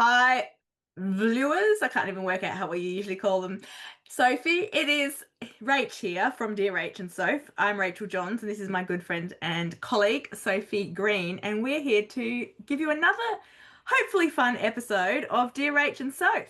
Hi, viewers. I can't even work out how we usually call them. Sophie, it is Rach here from Dear Rach and Soph. I'm Rachael Johns, and this is my good friend and colleague, Sophie Green, and we're here to give you another hopefully fun episode of Dear Rach and Soph.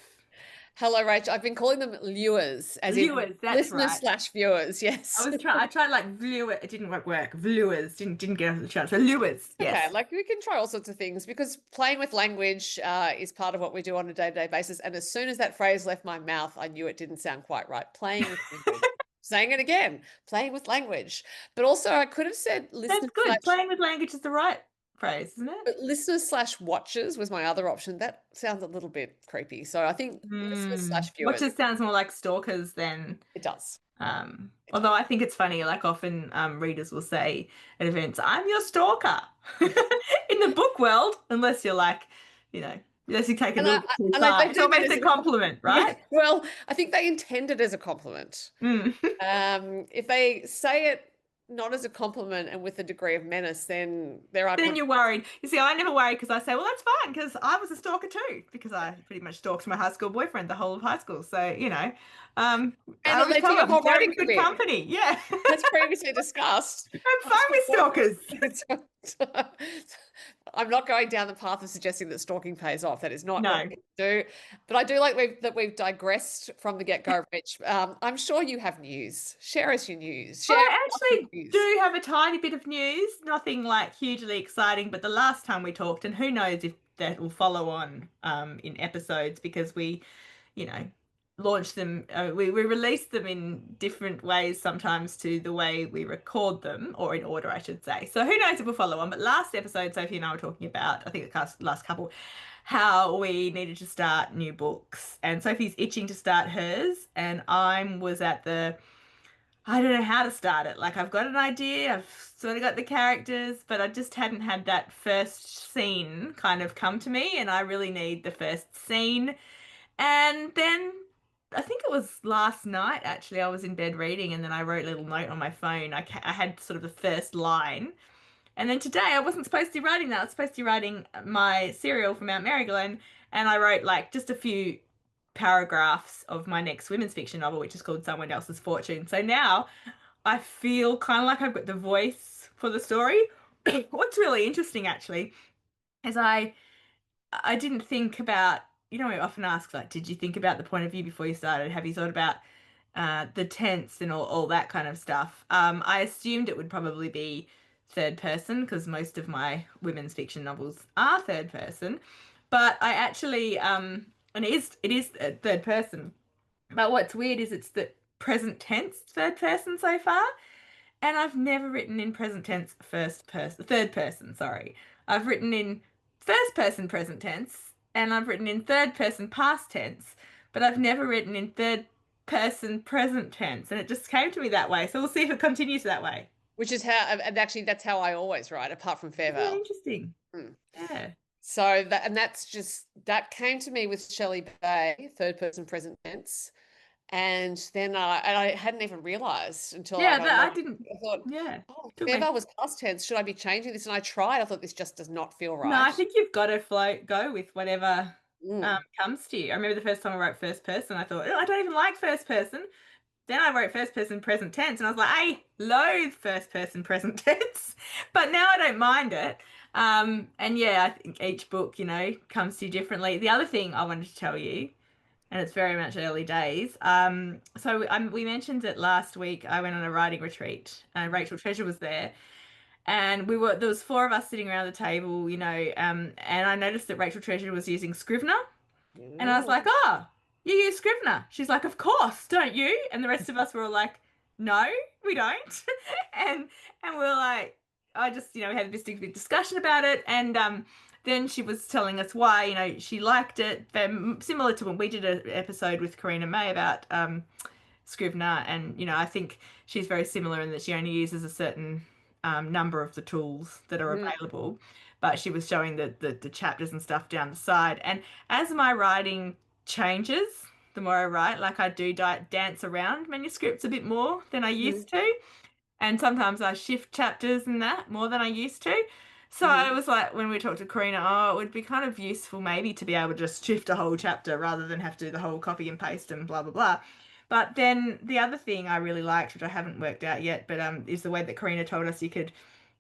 Hello, Rach. I've been calling them viewers, as in Viewers, that's listeners right. slash viewers. Yes. I tried like viewer, it didn't work. Viewers didn't get off the chart. So viewers, Okay, yes. like we can try all sorts of things because playing with language is part of what we do on a day-to-day basis. And as soon as that phrase left my mouth, I knew it didn't sound quite right. Playing with language. Saying it again, playing with language. But also, I could have said That's good. Playing with language is the right phrase, isn't it? listeners slash watchers was my other option. That sounds a little bit creepy. So I think listeners slash What viewers, just sounds more like stalkers than it does. It does. although I think it's funny, like often readers will say at events, I'm your stalker. In the book world, unless you're like, you know, unless you take it a And little I, bit too and I, far. they It's do mean almost it a as a compliment, yeah. right? Well, I think they intend it as a compliment. Mm. If they say it not as a compliment and with a degree of menace, then there are Then you're worried. You see, I never worry because I say, well, that's fine because I was a stalker too, because I pretty much stalked my high school boyfriend the whole of high school. So, and I it always led to tell your them, whole you're writing in good career. company. Yeah. As previously discussed. I'm High fine school with stalkers. boyfriend. I'm not going down the path of suggesting that stalking pays off. That is not what No. we do. But I do like that we've digressed from the get-go, Rich. I'm sure you have news. Share us your news. Share I us actually your news. do have a tiny bit of news, nothing like hugely exciting, but the last time we talked, and who knows if that will follow on in episodes because we, you know, launched them, we released them in different ways sometimes to the way we record them, or in order, I should say. So who knows if we'll follow on. But last episode, Sophie and I were talking about, I think the last couple, how we needed to start new books. And Sophie's itching to start hers, and was at I don't know how to start it. Like I've got an idea, I've sort of got the characters, but I just hadn't had that first scene kind of come to me, and I really need the first scene. And then I think it was last night actually, I was in bed reading, and then I wrote a little note on my phone. I had sort of the first line. And then today I wasn't supposed to be writing that. I was supposed to be writing my serial for Mount Maryglen, and I wrote like just a few paragraphs of my next women's fiction novel, which is called Someone Else's Fortune. So now I feel kind of like I've got the voice for the story. What's really interesting actually is I didn't think about, we often ask like, did you think about the point of view before you started? Have you thought about the tense and all that kind of stuff? I assumed it would probably be third person because most of my women's fiction novels are third person, but I actually and it is third person. But what's weird is it's the present tense third person so far. And I've never written in present tense third person, sorry. I've written in first person present tense and I've written in third person past tense, but I've never written in third person present tense. And it just came to me that way. So we'll see if it continues that way. Which is how, and actually, that's how I always write, apart from Yeah, Farewell. interesting. Mm. Yeah. So that came to me with Shelley Bay, third person present tense. And then I hadn't even realized until Yeah, like that I I didn't. thought, Yeah. oh, Took me. Farewell was past tense. Should I be changing this? And I tried. I thought this just does not feel No, I right. think you've got to go with whatever Mm. comes to you. I remember the first time I wrote first person, I thought, oh, I don't even like first person. Then I wrote first person present tense, and I was like, I loathe first person present tense, but now I don't mind it. And yeah, I think each book, comes to you differently. The other thing I wanted to tell you, and it's very much early days. We mentioned it last week. I went on a writing retreat, and Rachel Treasure was there, and there was four of us sitting around the table, and I noticed that Rachel Treasure was using Scrivener. And I was Mm. like, oh, you use Scrivener. She's like, of course, don't you? And the rest of us were all like, no, we don't. and and we are like, I just, we had this big discussion about it. And then she was telling us why, she liked it. Similar to when we did an episode with Karina May about Scrivener. And, I think she's very similar in that she only uses a certain number of the tools that are Mm. available. But she was showing the chapters and stuff down the side. And as my writing changes, the more I write, like I do dance around manuscripts a bit more than I Mm. used to. And sometimes I shift chapters and that more than I used to. So I was like, when we talked to Karina, oh, it would be kind of useful maybe to be able to just shift a whole chapter rather than have to do the whole copy and paste and blah blah blah. But then the other thing I really liked, which I haven't worked out yet, but is the way that Karina told us you could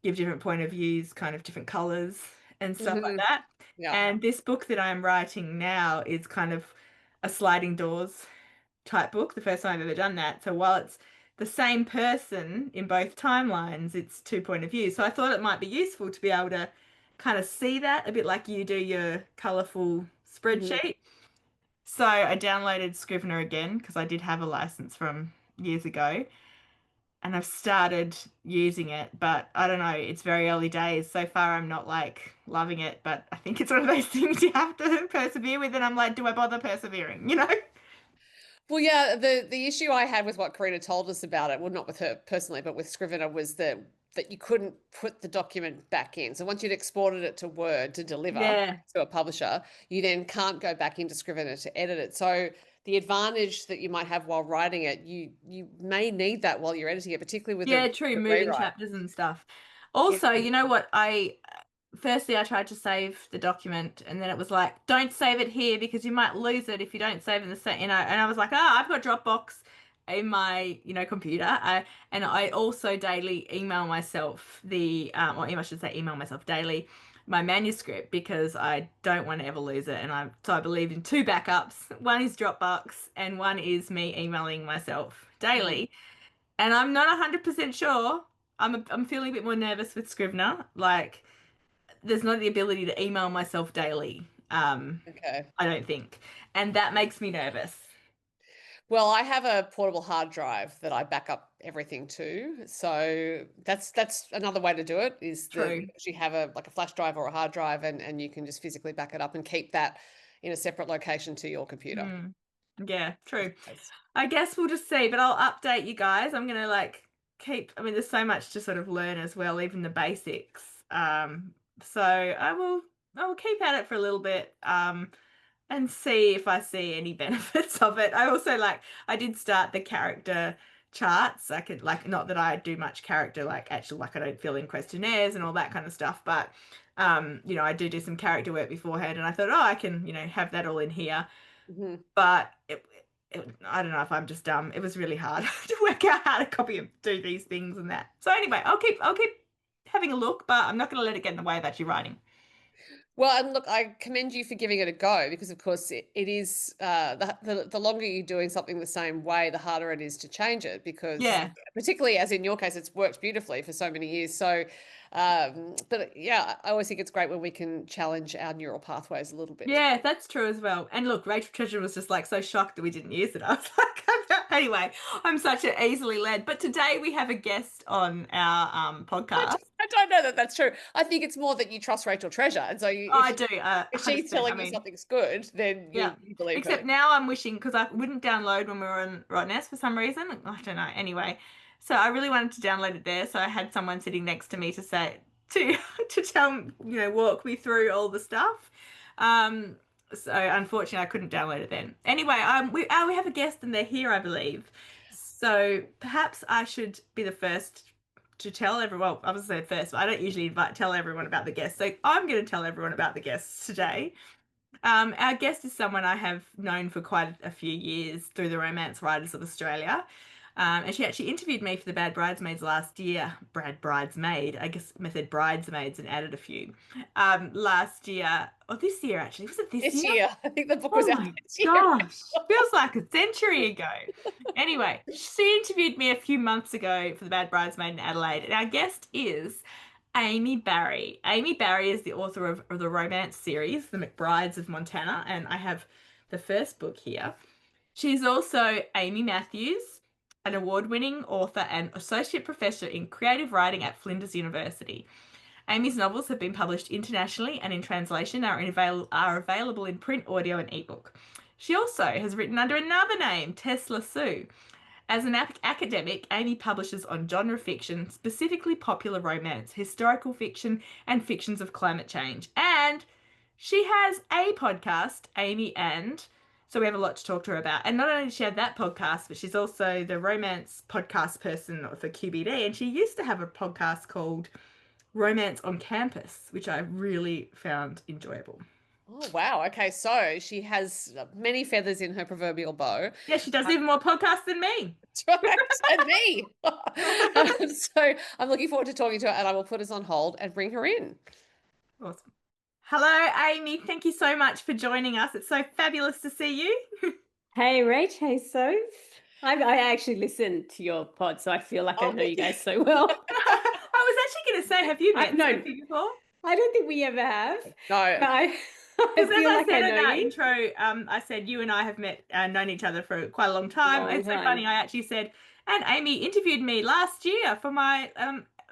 give different point of views, kind of different colors and stuff like Hmm. that. Yeah. And this book that I'm writing now is kind of a sliding doors type book, the first time I've ever done that. So while it's the same person in both timelines, it's two point of view. So I thought it might be useful to be able to kind of see that a bit like you do your colorful Hmm. spreadsheet. So I downloaded Scrivener again because I did have a license from years ago and I've started using it, but I don't know, it's very early days. So far I'm not like loving it, but I think it's one of those things you have to persevere with and I'm like, do I bother persevering, you know? Well, yeah, the issue I had with what Karina told us about it, well, not with her personally, but with Scrivener, was that you couldn't put the document back in. So once you'd exported it to Word to deliver Yeah. to a publisher, you then can't go back into Scrivener to edit it. So the advantage that you might have while writing it, you may need that while you're editing it, particularly with Yeah, true, a moving rewrite. chapters and stuff. Yeah. Also, you know what? I firstly I tried to save the document and then it was like, don't save it here because you might lose it if you don't save in the same, and I was like, ah, I've got Dropbox in my, computer. And I also daily email myself or email, I should say email myself daily my manuscript because I don't want to ever lose it. And I believe in two backups. One is Dropbox and one is me emailing myself Mm, daily. And I'm not 100% sure. I'm feeling a bit more nervous with Scrivener. Like, there's not the ability to email myself daily. okay. I don't think. And that makes me nervous. Well, I have a portable hard drive that I back up everything to. So that's another way to do it is that you True. actually have a like a flash drive or a hard drive and you can just physically back it up and keep that in a separate location to your computer. Hmm. Yeah, Just true. in case. I guess we'll just see, but I'll update you guys. I'm gonna like I mean, there's so much to sort of learn as well, even the basics. So I will keep at it for a little bit. And see if I see any benefits of it. I did start the character charts. I could like not that I do much character like actually like I don't fill in questionnaires and all that kind of stuff, but I do some character work beforehand and I thought, oh, I can, have that all in here. Mhm. But I don't know if I'm just dumb. It was really hard to work out how to copy and do these things and that. So anyway, I'll keep having a look, but I'm not going to let it get in the way of actually writing. Well, and look, I commend you for giving it a go because, of course, it is the longer you're doing something the same way, the harder it is to change it. Because, Yeah. particularly as in your case, it's worked beautifully for so many years. So, but yeah, I always think it's great when we can challenge our neural pathways a little bit. Yeah, that's true as well. And look, Rachel Treasure was just like so shocked that we didn't use it. I was like, anyway, I'm such an easily led. But today we have a guest on our podcast. I don't know that that's true. I think it's more that you trust Rachel Treasure, and so Oh, I do, if she's 100%. I telling you mean, something's good, then yeah. you believe her. Except now I'm wishing because I wouldn't download when we were on Rottnest for some reason. I don't know. Anyway, so I really wanted to download it there. So I had someone sitting next to me to say to to tell walk me through all the stuff. Um, so unfortunately I couldn't download it then. Anyway, we have a guest and they're here, I believe. So perhaps I should be the first to tell everyone. Well, I was say first, but I don't usually tell everyone about the guests. So I'm going to tell everyone about the guests today. Our guest is someone I have known for quite a few years through the Romance Writers of Australia. And she actually interviewed me for the Bad Bridesmaids last year. Brad Bridesmaid, I guess I said Bridesmaids and added a few. Last year, or this year actually. Was it this This year? year, I think the book Oh was out my this year. gosh. Feels like a century ago. Anyway, she interviewed me a few months ago for the Bad Bridesmaid in Adelaide. And our guest is Amy Barry. Amy Barry is the author of the romance series, The McBrides of Montana, and I have the first book here. She's also Amy Matthews, an award-winning author and associate professor in creative writing at Flinders University. Amy's novels have been published internationally and in translation are available in print, audio, and ebook. She also has written under another name, Tesla Sue. As an academic, Amy publishes on genre fiction, specifically popular romance, historical fiction, and fictions of climate change. And she has a podcast, Amy and. So we have a lot to talk to her about. And not only does she have that podcast, but she's also the romance podcast person for QBD. And she used to have a podcast called romance on campus, which I really found enjoyable. Oh, wow. Okay. So she has many feathers in her proverbial bow. Yeah, she does even more podcasts than me. That's right. And me. So I'm looking forward to talking to her, and I will put us on hold and bring her in. Awesome. Hello, Amy. Thank you so much for joining us. It's so fabulous to see you. Hey, Rach. Hey, Soph. I actually listened to your pod, so I feel like I know you guys so well. I was actually going to say, have you met no, Sophie before? I don't think we ever have. No. But I Because as feel I like said I in know our you. intro, I said you and I have met and known each other for quite a long time. Long It's so time. funny. I actually said, and Amy interviewed me last year for my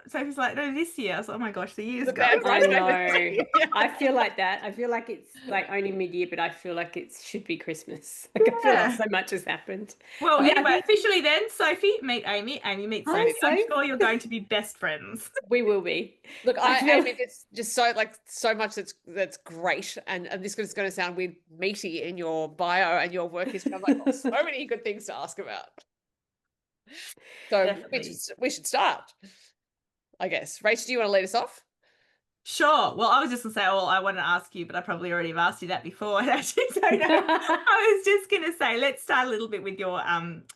Sophie's like, no, this year. I was like, oh my gosh, the years The go. bad I side. know. I feel like that. I feel like it's like only mid-year, but I feel like it should be Christmas. Like I feel like Yeah. so much has happened. Well, Yeah, I anyway, think- officially then, Sophie, meet Amy. Amy, meet Hi, Sophie. I'm Soph. sure you're going to be best friends. We will be. Look, I feel- Amy, it's just so much that's great, and this is going to sound weird, meaty in your bio and your work history. I'm like, oh, so many good things to ask about. So Definitely. we should start, I guess. Rach, do you want to lead us off? Sure. Well, I was just gonna say, well, I want to ask you, but I probably already have asked you that before. Actually, so no, I was just gonna say, let's start a little bit with your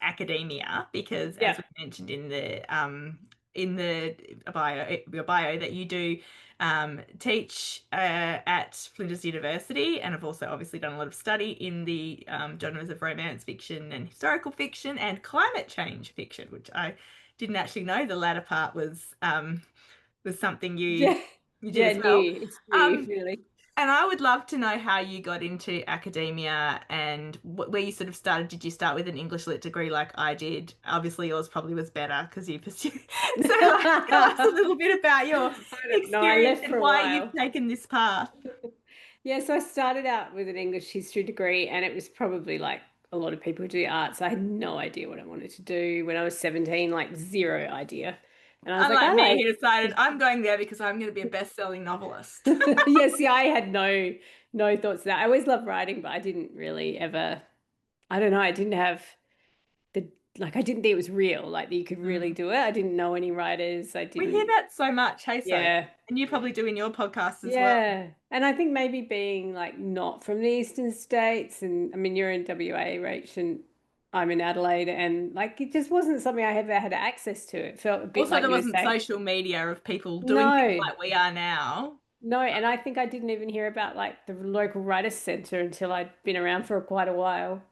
academia, because as we mentioned in the bio, your bio, that you do teach at Flinders University, and have also obviously done a lot of study in the genres of romance fiction and historical fiction and climate change fiction, which I didn't actually know the latter part was something you did as well. new. It's new, really. And I would love to know how you got into academia and where you sort of started. Did you start with an English lit degree like I did? Obviously, yours probably was better because you pursued. So, like, tell us a little bit about your experience and why you've taken this path. Yeah, so I started out with an English history degree, and it was probably like a lot of people who do arts. I had no idea what I wanted to do when I was 17, like zero idea. And I was Unlike like, me, who decided I'm going there because I'm going to be a best-selling novelist. yeah, see, I had no thoughts of that. I always loved writing, but I didn't really ever, I don't know, I didn't have I didn't think it was real, like that you could really do it. I didn't know any writers. I didn't. We hear that so much, hey, so. Yeah. And you probably do in your podcast as well. Yeah. And I think maybe being like not from the eastern states, and I mean, you're in WA, Rach, and I'm in Adelaide, and like it just wasn't something I ever had access to. It felt a bit Also, like there you were wasn't saying. social media of people doing things like we are now. No, and I think I didn't even hear about like the local writers' centre until I'd been around for quite a while.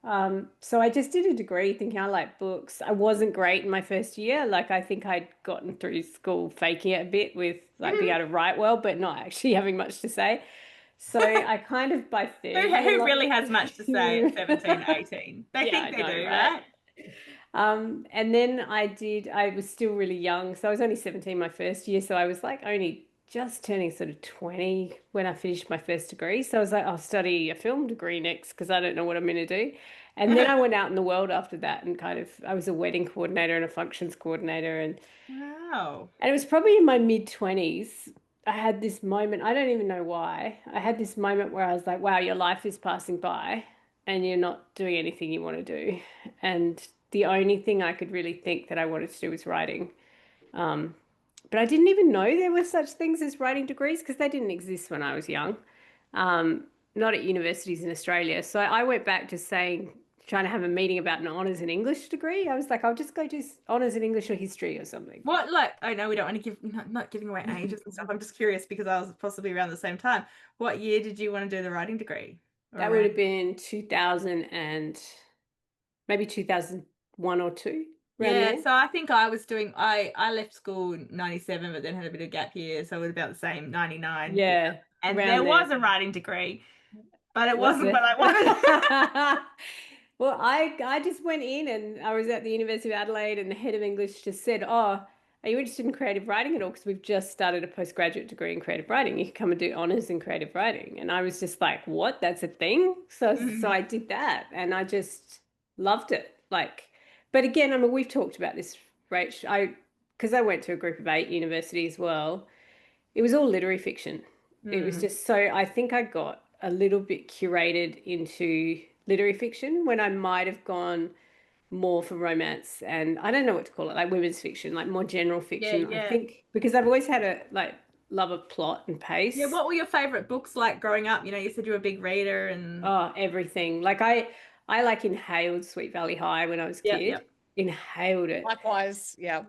So I just did a degree thinking I like books. I wasn't great in my first year. Like I think I'd gotten through school faking it a bit with like being able to write well, but not actually having much to say. So I kind of by third Who really has much to say at 17, 18? They think they do, right? And then I was still really young. So I was only 17 my first year. So I was like only just turning sort of 20 when I finished my first degree. So I was like, I'll study a film degree next because I don't know what I'm going to do. And then I went out in the world after that and I was a wedding coordinator and a functions coordinator. And wow. And it was probably in my mid-20s. I had this moment, I don't even know why. I had this moment where I was like, wow, your life is passing by and you're not doing anything you want to do. And the only thing I could really think that I wanted to do was writing. But I didn't even know there were such things as writing degrees because they didn't exist when I was young, not at universities in Australia. So I went back to trying to have a meeting about an honours in English degree. I was like, I'll just go do honours in English or history or something. What, like, oh no, we don't want to not giving away ages and stuff. I'm just curious because I was possibly around the same time. What year did you want to do the writing degree? That would have been 2000 and maybe 2001 or two. Yeah, so I think I was doing, I left school in 97, but then had a bit of gap year. So it was about the same, 99. Yeah. And there was a writing degree, but it wasn't what I wanted. Well, I just went in and I was at the University of Adelaide and the head of English just said, oh, are you interested in creative writing at all? Because we've just started a postgraduate degree in creative writing. You can come and do honours in creative writing. And I was just like, what? That's a thing? So I did that and I just loved it. But again, I mean, we've talked about this, Rach. Because I went to a group of 8 university as well. It was all literary fiction. It was just so, I think I got a little bit curated into literary fiction when I might have gone more for romance and I don't know what to call it, like women's fiction, like more general fiction. Yeah. I think because I've always had love a plot and pace. Yeah, what were your favorite books like growing up? You know, you said you were a big reader and Oh, everything. Like I like inhaled Sweet Valley High when I was a yeah, kid. Inhaled it. Likewise, yeah.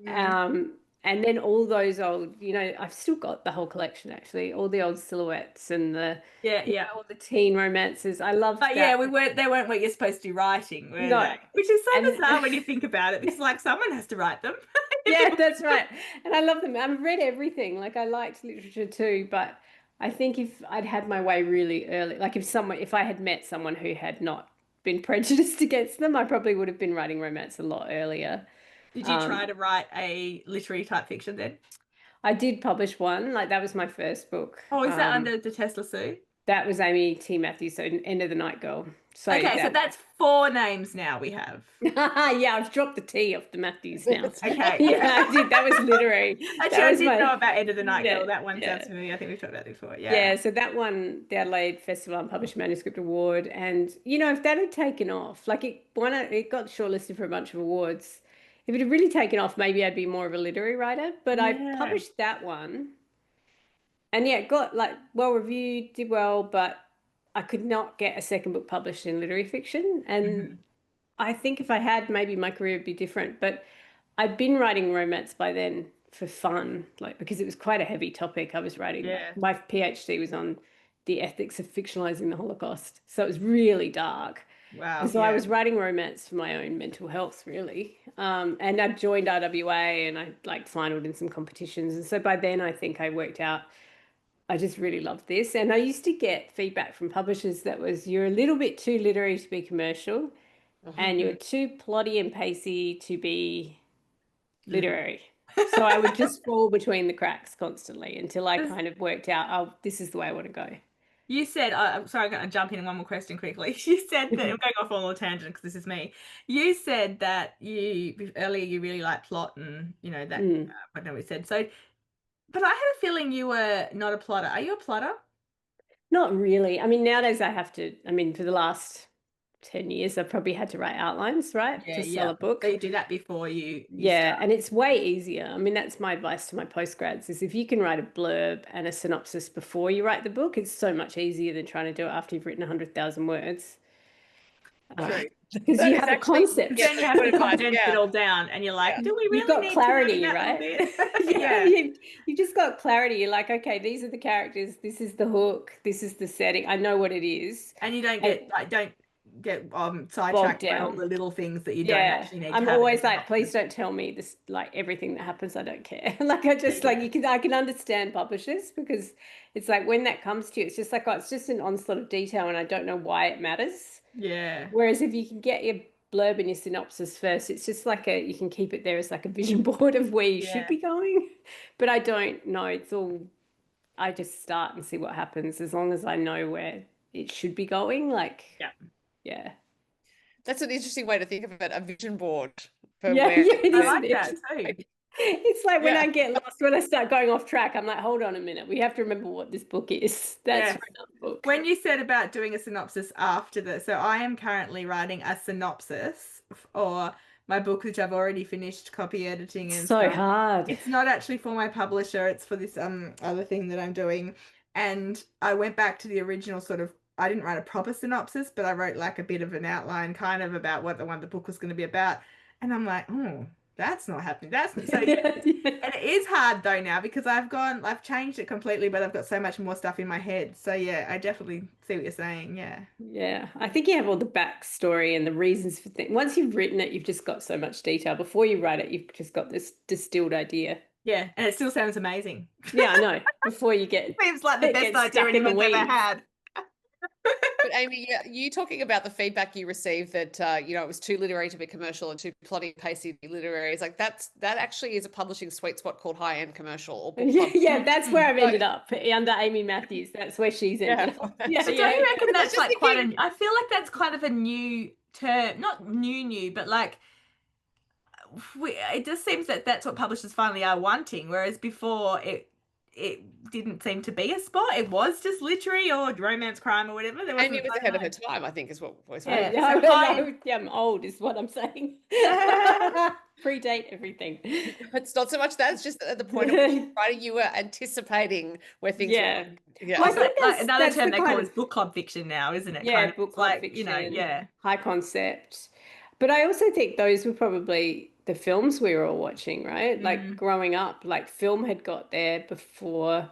And then all those old, I've still got the whole collection actually, all the old silhouettes and yeah. all the teen romances. I loved But that. yeah, they weren't what you're supposed to be writing, were No. they? Which is so And bizarre when you think about it, because like someone has to write them. yeah, that's right. And I love them. I've read everything. Like I liked literature too, but I think if I'd had my way really early, like if I had met someone who had not been prejudiced against them, I probably would have been writing romance a lot earlier. Did you try to write a literary type fiction then? I did publish one, like that was my first book. Oh, is that under the Tesla Sue? That was Amy T. Matthews, so End of the Night Girl. So okay, so that's 4 names now we have. yeah, I've dropped the T off the Matthews now. Okay. Yeah, I did. That was literary. Actually, I didn't know about End of the Night Girl. That one yeah. sounds familiar. I think we've talked about it before. Yeah. Yeah, so that won the Adelaide Festival and Published Manuscript Award. And, if that had taken off, like it got shortlisted for a bunch of awards. If it had really taken off, maybe I'd be more of a literary writer. But I published that one. And yeah, it got like well reviewed, did well, but I could not get a second book published in literary fiction. And I think if I had, maybe my career would be different. But I'd been writing romance by then for fun, like because it was quite a heavy topic. I was writing. Yeah. My PhD was on the ethics of fictionalizing the Holocaust. So it was really dark. Wow. So I was writing romance for my own mental health, really. And I joined RWA and I like finaled in some competitions. And so by then I think I worked out I just really loved this. And I used to get feedback from publishers that was, you're a little bit too literary to be commercial and you're too plotty and pacey to be literary. So I would just fall between the cracks constantly until I kind of worked out, oh, this is the way I want to go. You said, I'm sorry, I'm going to jump in one more question quickly. You said that, I'm going off on a tangent because this is me. You said that earlier you really like plot and, that, I know we said. So, but I had a feeling you were not a plotter. Are you a plotter? Not really. I mean, nowadays for the last 10 years, I've probably had to write outlines, right? To sell a book. So you do that before you start. And it's way easier. I mean, that's my advice to my postgrads is if you can write a blurb and a synopsis before you write the book, it's so much easier than trying to do it after you've written 100,000 words. True. Because you have a concept. Then you have to condense it all down and you're like, do we really You've got need clarity, to know that right? You've just got clarity. You're like, okay, these are the characters, this is the hook, this is the setting. I know what it is. And you don't get sidetracked by all the little things that you don't actually need. I'm always like, please don't tell me this, like everything that happens. I don't care. Like I just I can understand publishers because it's like when that comes to you, it's just like, oh, it's just an onslaught of detail and I don't know why it matters. Yeah. Whereas if you can get your blurb and your synopsis first, it's just like you can keep it there as like a vision board of where you should be going. But I don't know. It's all, I just start and see what happens as long as I know where it should be going. Like, yeah. That's an interesting way to think of it, a vision board. For it is. I like that too. It's like when I get lost, when I start going off track, I'm like, hold on a minute. We have to remember what this book is. That's for another book. When you said about doing a synopsis after so I am currently writing a synopsis for my book, which I've already finished copy editing. And so hard. It's not actually for my publisher. It's for this other thing that I'm doing. And I went back to the original I didn't write a proper synopsis, but I wrote like a bit of an outline kind of about what the book was going to be about. And I'm like, oh, that's not happening. That's not. So and it is hard though now because I've changed it completely, but I've got so much more stuff in my head. So yeah, I definitely see what you're saying. Yeah. I think you have all the backstory and the reasons for things. Once you've written it, you've just got so much detail. Before you write it, you've just got this distilled idea. Yeah, and it still sounds amazing. Yeah, I know. Before you get, it seems like the best idea anyone's ever had. But Amy, you talking about the feedback you received that it was too literary to be commercial and too plotty and pacey to be literary. It's like that actually is a publishing sweet spot called high-end commercial or book club. Yeah, that's where I've ended up under Amy Matthews. That's where she's ended up. Yeah, so don't you reckon that's like I feel like that's kind of a new term, not new, but like it just seems that that's what publishers finally are wanting, whereas before it didn't seem to be a spot. It was just literary or romance crime or whatever. There wasn't Amy was so ahead of her much. time, I think, is what was Yeah. No, So high no, yeah, I'm old is what I'm saying. Predate everything. It's not so much that, it's just at the point of writing, you were anticipating where things were Yeah. going. Yeah. Well, I think like another that's term the they kind call of, is book club fiction now, isn't it? yeah, Kind of book it's club like, fiction, yeah. high concept. But I also think those were probably the films we were all watching, right? Like growing up, like film had got there before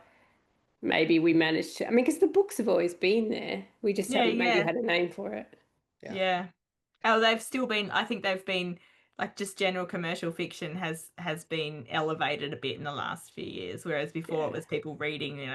maybe we managed to. I mean, because the books have always been there. We just Yeah, haven't maybe yeah. had a name for it. Yeah. Oh, they've still been, I think they've been like just general commercial fiction has been elevated a bit in the last few years, whereas before it Yeah. was people reading,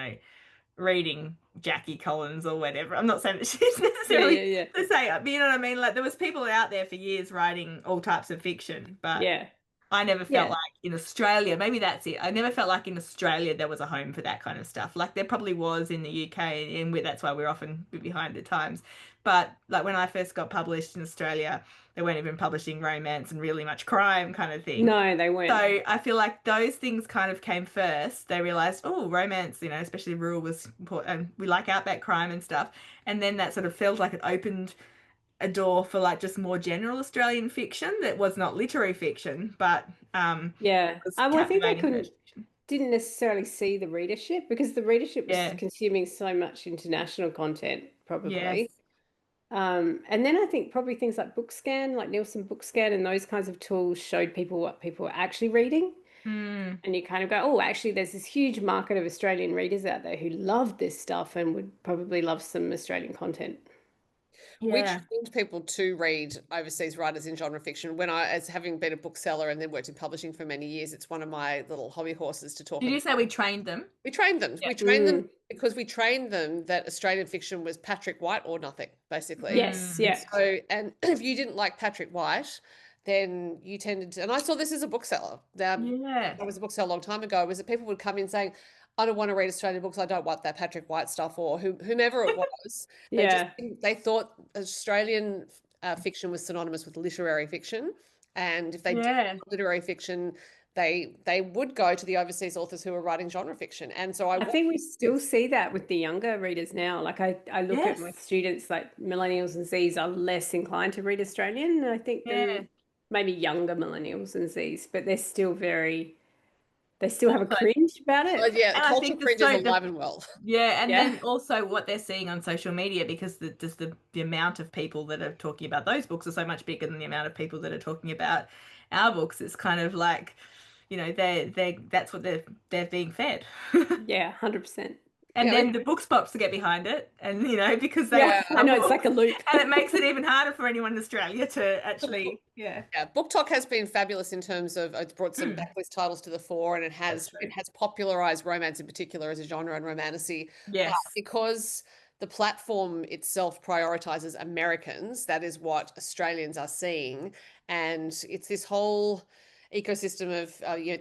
reading Jackie Collins or whatever. I'm not saying that she's necessarily Yeah. the same, but you know what I mean? Like there was people out there for years writing all types of fiction, but Yeah. I never felt Yeah. like in Australia, maybe that's it. I never felt like in Australia there was a home for that kind of stuff. Like there probably was in the UK, and that's why we're often behind the times. But like when I first got published in Australia, they weren't even publishing romance and really much crime kind of thing. No, they weren't. So I feel like those things kind of came first. They realized, oh, romance, especially rural was important, and we like outback crime and stuff. And then that sort of felt like it opened a door for like just more general Australian fiction that was not literary fiction, but Yeah. was Well, I think they captivating couldn't commercial fiction. didn't necessarily see the readership because the readership was Yeah. consuming so much international content, Yes. probably. And then I think probably things like BookScan, like Nielsen BookScan, and those kinds of tools showed people what people were actually reading. Mm. And you kind of go, oh, actually, there's this huge market of Australian readers out there who love this stuff and would probably love some Australian content. We Yeah. trained people to read overseas writers in genre fiction. As having been a bookseller and then worked in publishing for many years, it's one of my little hobby horses to talk Did you about. say we trained them? We trained them. Yeah. We trained them because we trained them that Australian fiction was Patrick White or nothing, basically. Yes, yeah. So, and if you didn't like Patrick White, then you tended to, and I saw this as a bookseller. Yeah. I was a bookseller a long time ago, was that people would come in saying, I don't want to read Australian books. I don't want that Patrick White stuff or whomever it was. Yeah. They thought Australian fiction was synonymous with literary fiction. And if they did Yeah. literary fiction, they would go to the overseas authors who were writing genre fiction. And so I think we still see that with the younger readers now. Like I look at my Yes. students, like millennials and Zs are less inclined to read Australian, I think, Yeah. than maybe younger millennials and Zs, but they're still they still have a Also, cringe about it. yeah, and I culture think cringe is alive and well. yeah, and Yeah. then also what they're seeing on social media because just the amount of people that are talking about those books are so much bigger than the amount of people that are talking about our books. It's kind of like, they that's what they're being fed. Yeah, 100%. And Yeah, then the book spots to get behind it, and because they Yeah, want I know, our it's like a books, loop. and it makes it even harder for anyone in Australia to actually, Yeah, Book Talk has been fabulous in terms of it's brought some backlist titles to the fore, and it has popularized romance in particular as a genre and romantasy. Yes. Because the platform itself prioritizes Americans, that is what Australians are seeing, and it's this whole ecosystem of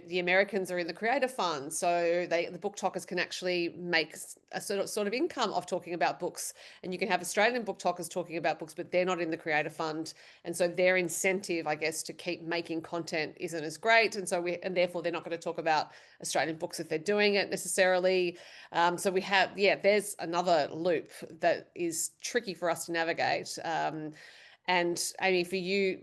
the Americans are in the creator fund, so the book talkers can actually make a sort of income of talking about books, and you can have Australian book talkers talking about books, but they're not in the creator fund, and so their incentive, I guess, to keep making content isn't as great, and therefore they're not going to talk about Australian books if they're doing it necessarily. So we have, there's another loop that is tricky for us to navigate. And Amy, for you,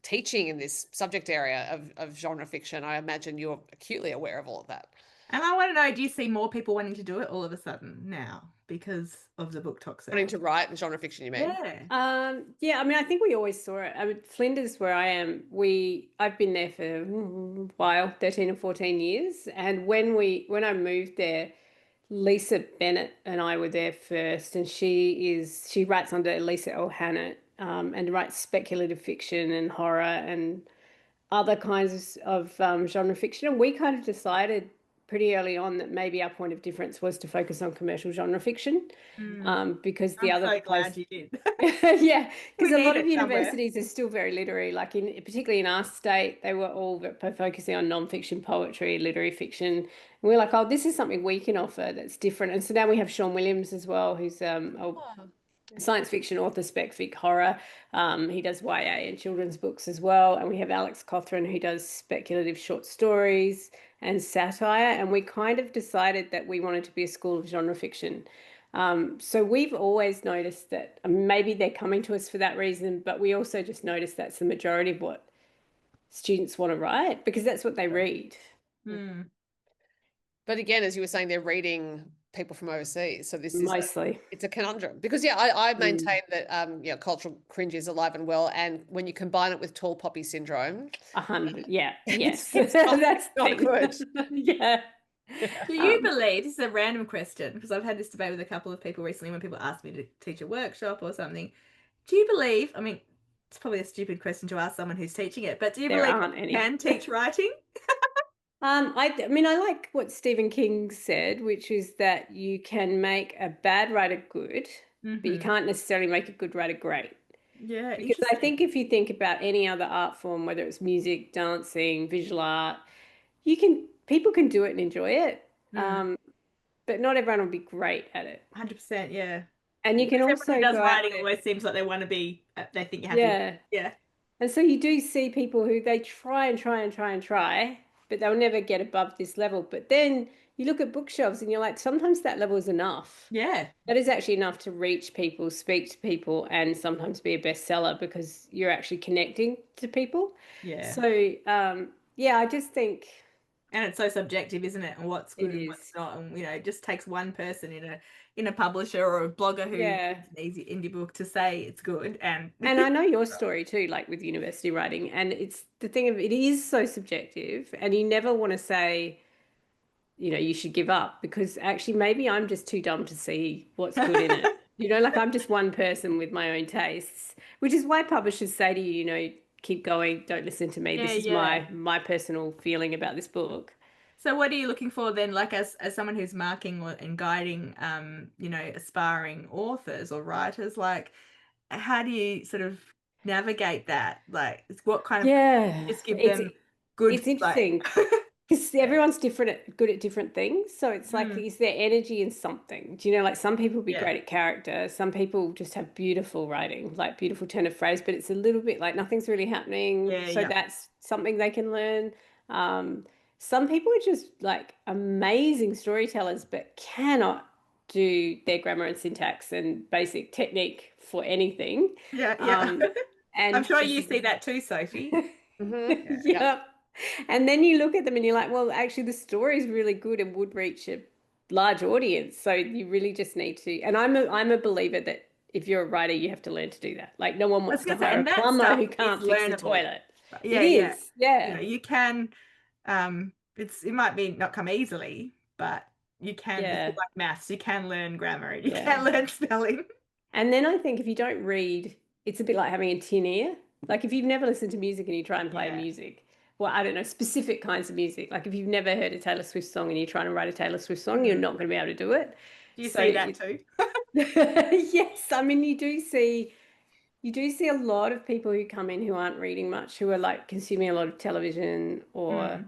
teaching in this subject area of genre fiction, I imagine you're acutely aware of all of that. And I want to know, do you see more people wanting to do it all of a sudden now because of the book talk Wanting to write in genre fiction, you mean? Yeah. Yeah, I mean, I think we always saw it. I mean, Flinders, where I am, I've been there for a while, 13 or 14 years. And when I moved there, Lisa Bennett and I were there first, and she writes under Lisa L. Hannett, and writes speculative fiction and horror and other kinds of genre fiction. And we kind of decided pretty early on that maybe our point of difference was to focus on commercial genre fiction, because the I'm other so place, glad you did. yeah, because a lot of it somewhere. universities are still very literary. Like particularly in our state, they were all focusing on non-fiction poetry, literary fiction. And we're like, oh, this is something we can offer that's different. And so now we have Sean Williams as well, who's a science fiction author, spec fic horror. He does YA and children's books as well. And we have Alex Cothran, who does speculative short stories. and satire, and we kind of decided that we wanted to be a school of genre fiction. So we've always noticed that maybe they're coming to us for that reason, but we also just noticed that's the majority of what students want to write because that's what they read. Mm. But again, as you were saying, they're reading people from overseas. So this Mostly. it's a conundrum because I maintain that cultural cringe is alive and well. And when you combine it with tall poppy syndrome, 100. Yeah. Yes. it's not, That's not good. Yeah. Do you believe, this is a random question, because I've had this debate with a couple of people recently when people ask me to teach a workshop or something. Do you believe, I mean, it's probably a stupid question to ask someone who's teaching it, but do you There believe aren't you any. can teach writing? I mean, I like what Stephen King said, which is that you can make a bad writer good, but you can't necessarily make a good writer great. Yeah, Because I think if you think about any other art form, whether it's music, dancing, visual art, people can do it and enjoy it. But not everyone will be great at it. 100%, yeah. And you can Everyone also who does go out writing there. always seems like they want to be, they think you have to. Yeah. And so you do see people who they try and try and try and try, but they'll never get above this level. But then you look at bookshelves and you're like, sometimes that level is enough. Yeah. That is actually enough to reach people, speak to people, and sometimes be a bestseller because you're actually connecting to people. Yeah. So, yeah, I just think. And it's so subjective, isn't it? And what's good It and what's is. not. And it just takes one person in a publisher or a blogger who Yeah. reads an easy indie book to say it's good. And I know your story too, like with university writing, and it's the thing of it is so subjective, and you never want to say, you should give up because actually maybe I'm just too dumb to see what's good in it. Like I'm just one person with my own tastes, which is why publishers say to you, keep going, don't listen to me. This is my personal feeling about this book. So what are you looking for then, like as someone who's marking and guiding aspiring authors or writers, like how do you sort of navigate that? Like what kind of just give them good it's interesting because everyone's good at different things. So it's like, is there energy in something? Do like some people be great at character, some people just have beautiful writing, like beautiful turn of phrase, but it's a little bit like nothing's really happening. That's something they can learn. Some people are just like amazing storytellers, but cannot do their grammar and syntax and basic technique for anything. And I'm sure you see that too, Sophie. Yep. And then you look at them and you're like, well, actually the story is really good and would reach a large audience. So you really just need to, and I'm a believer that if you're a writer, you have to learn to do that. Like no one wants to hire a plumber who can't fix the toilet. It is. Yeah. You can, it might be not come easily, but you can, it's like maths, you can learn grammar, you can learn spelling. And then I think if you don't read, it's a bit like having a tin ear. Like if you've never listened to music and you try and play music, well, I don't know, specific kinds of music. Like if you've never heard a Taylor Swift song and you're trying to write a Taylor Swift song, you're not going to be able to do it. Do you see that too? Yes. I mean, you do see a lot of people who come in who aren't reading much, who are like consuming a lot of television or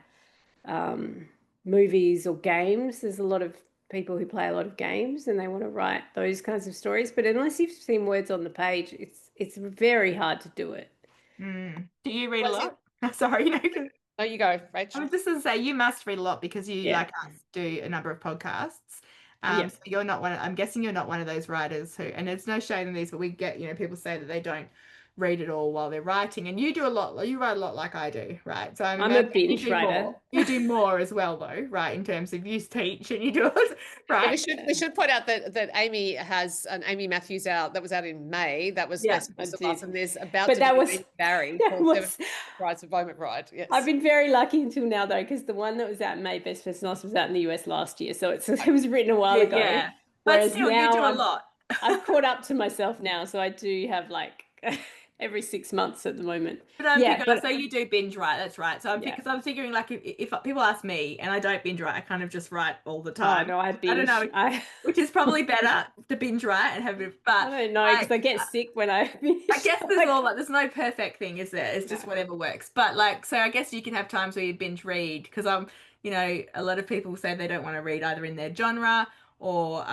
movies or games. There's a lot of people who play a lot of games and they want to write those kinds of stories. But unless you've seen words on the page, it's very hard to do it. Do you read a lot? Sorry, Oh, you go, Rach. I was just going to say you must read a lot because you like us do a number of podcasts. So you're not I'm guessing you're not one of those writers and there's no shame in these, but we get, people say that they don't read it all while they're writing, and you do a lot. You write a lot like I do, right? So I'm a binge writer. You do more as well, though, right? In terms of you teach and you do it, right? We should point out that Amy has an Amy Matthews out that was out in May. That was Best of Us, and there's about to be Barry called Prize of Moment Ride. Yes, I've been very lucky until now though, because the one that was out in May, Best of Us, was out in the US last year, so it was written a while ago. Yeah, but still, you do a lot. I've caught up to myself now, so I do have like. Every 6 months at the moment. But so you do binge write, that's right. So because I'm figuring like if people ask me and I don't binge write, I kind of just write all the time. Oh, no, I binge. I don't know, which is probably better to binge write and have it. But I don't know because I get sick when I binge. I guess there's no perfect thing, is there? It's just whatever works. But so I guess you can have times where you binge read because a lot of people say they don't want to read either in their genre or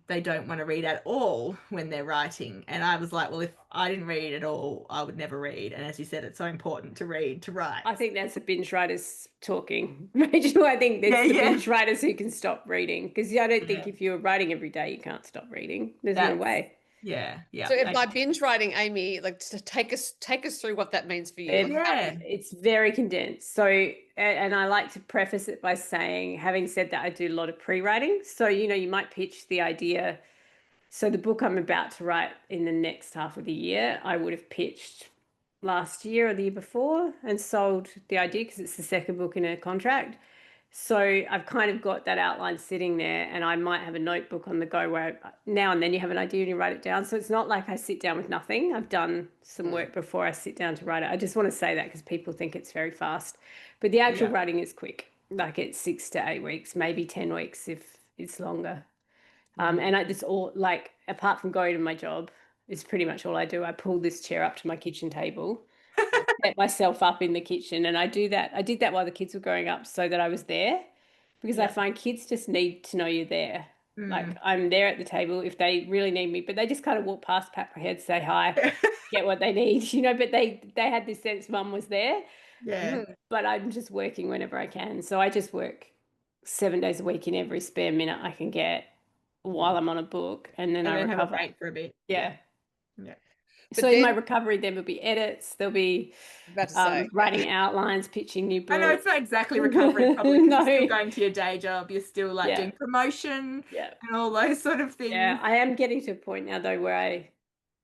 they don't want to read at all when they're writing. And I was like, well, if I didn't read at all, I would never read. And as you said, it's so important to read to write. I think that's the binge writers talking, Rachel. I think that's the binge writers who can stop reading, because I don't think if you're writing every day, you can't stop reading. There's no way. Yeah. So if by binge writing, Amy, like, to take us through what that means for you. It's very condensed. So, and I like to preface it by saying, having said that, I do a lot of pre-writing. So, you might pitch the idea. So the book I'm about to write in the next half of the year, I would have pitched last year or the year before and sold the idea, because it's the second book in a contract. So I've kind of got that outline sitting there, and I might have a notebook on the go where now and then you have an idea and you write it down. So it's not like I sit down with nothing. I've done some work before I sit down to write it. I just want to say that because people think it's very fast, but the actual writing is quick. Like, it's 6 to 8 weeks, maybe 10 weeks if it's longer. And I just, all, like, apart from going to my job, it's pretty much all I do. I pull this chair up to my kitchen table, set myself up in the kitchen, and I do that. I did that while the kids were growing up, so that I was there, because I find kids just need to know you're there. Like, I'm there at the table if they really need me, but they just kind of walk past, pat my head, say hi, get what they need, but they had this sense mum was there. But I'm just working whenever I can. So I just work 7 days a week in every spare minute I can get while I'm on a book, and then I recover. Have a break for a bit. Yeah. So in my recovery, there will be edits. There'll be writing outlines, pitching new books. I know it's not exactly recovery, probably. No. You're still going to your day job. You're still doing promotion and all those sort of things. Yeah, I am getting to a point now though where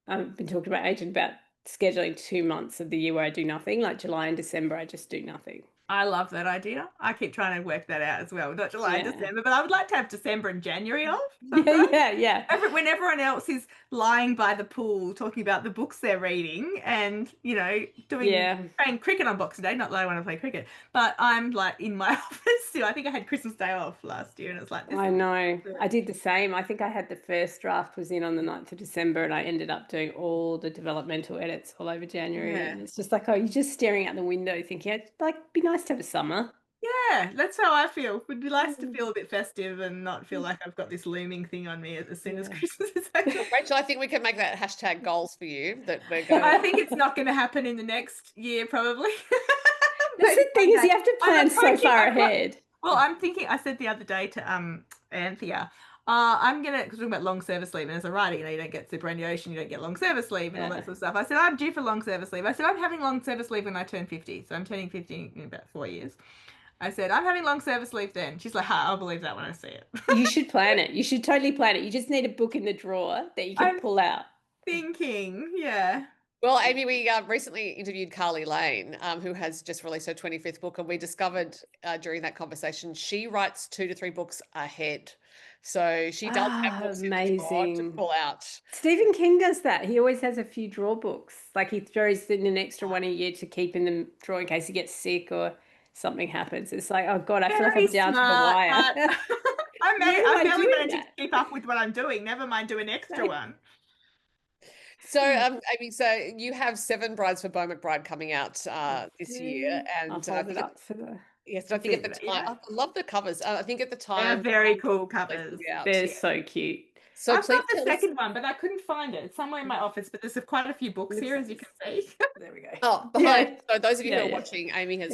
I've been talking to my agent about scheduling 2 months of the year where I do nothing, like July and December. I just do nothing. I love that idea. I keep trying to work that out as well. Not July and December, but I would like to have December and January off. Yeah. When everyone else is lying by the pool talking about the books they're reading and, playing cricket on Boxing Day. Not that I want to play cricket, but I'm like in my office still. I think I had Christmas Day off last year, and it's like, I know. I did the same. I think I had the first draft was in on the 9th of December, and I ended up doing all the developmental edits all over January. And it's just like, you're just staring out the window thinking, it'd be nice to have a summer. Yeah, that's how I feel. It would be nice to feel a bit festive and not feel like I've got this looming thing on me as soon as Christmas is over. Rachel, I think we can make that hashtag goals for you. That we're going. I think it's not going to happen in the next year, probably. That's the thing, is you have to plan so far ahead. Well, I'm thinking, I said the other day to Anthea, I'm going to, because we're talking about long service leave, and as a writer, you don't get superannuation, you don't get long service leave and all that sort of stuff. I said, I'm due for long service leave. I said, I'm having long service leave when I turn 50. So I'm turning 50 in about 4 years. I said, I'm having long service leave then. She's like, I'll believe that when I see it. You should plan it. You should totally plan it. You just need a book in the drawer that you can pull out. Thinking, Well, Amy, we recently interviewed Carly Lane, who has just released her 25th book, and we discovered during that conversation she writes 2 to 3 books ahead. So she does have books in the drawer to pull out. Stephen King does that. He always has a few drawer books. Like, he throws in an extra one a year to keep in the drawer in case he gets sick or something happens. It's like, oh God, I feel like I'm down to the wire. I barely manage to keep up with what I'm doing. Never mind do an extra one. So, Amy, so you have 7 Brides for Beau McBride coming out this year, and I'll hold it up for the. Yes, I think at the time, I love the covers. I think at the time, they're very cool covers. They're so cute. So I've got the second one, but I couldn't find it. It's somewhere in my office, but there's quite a few books here, as you can see. There we go. Oh, behind. So those of you who are watching, Amy has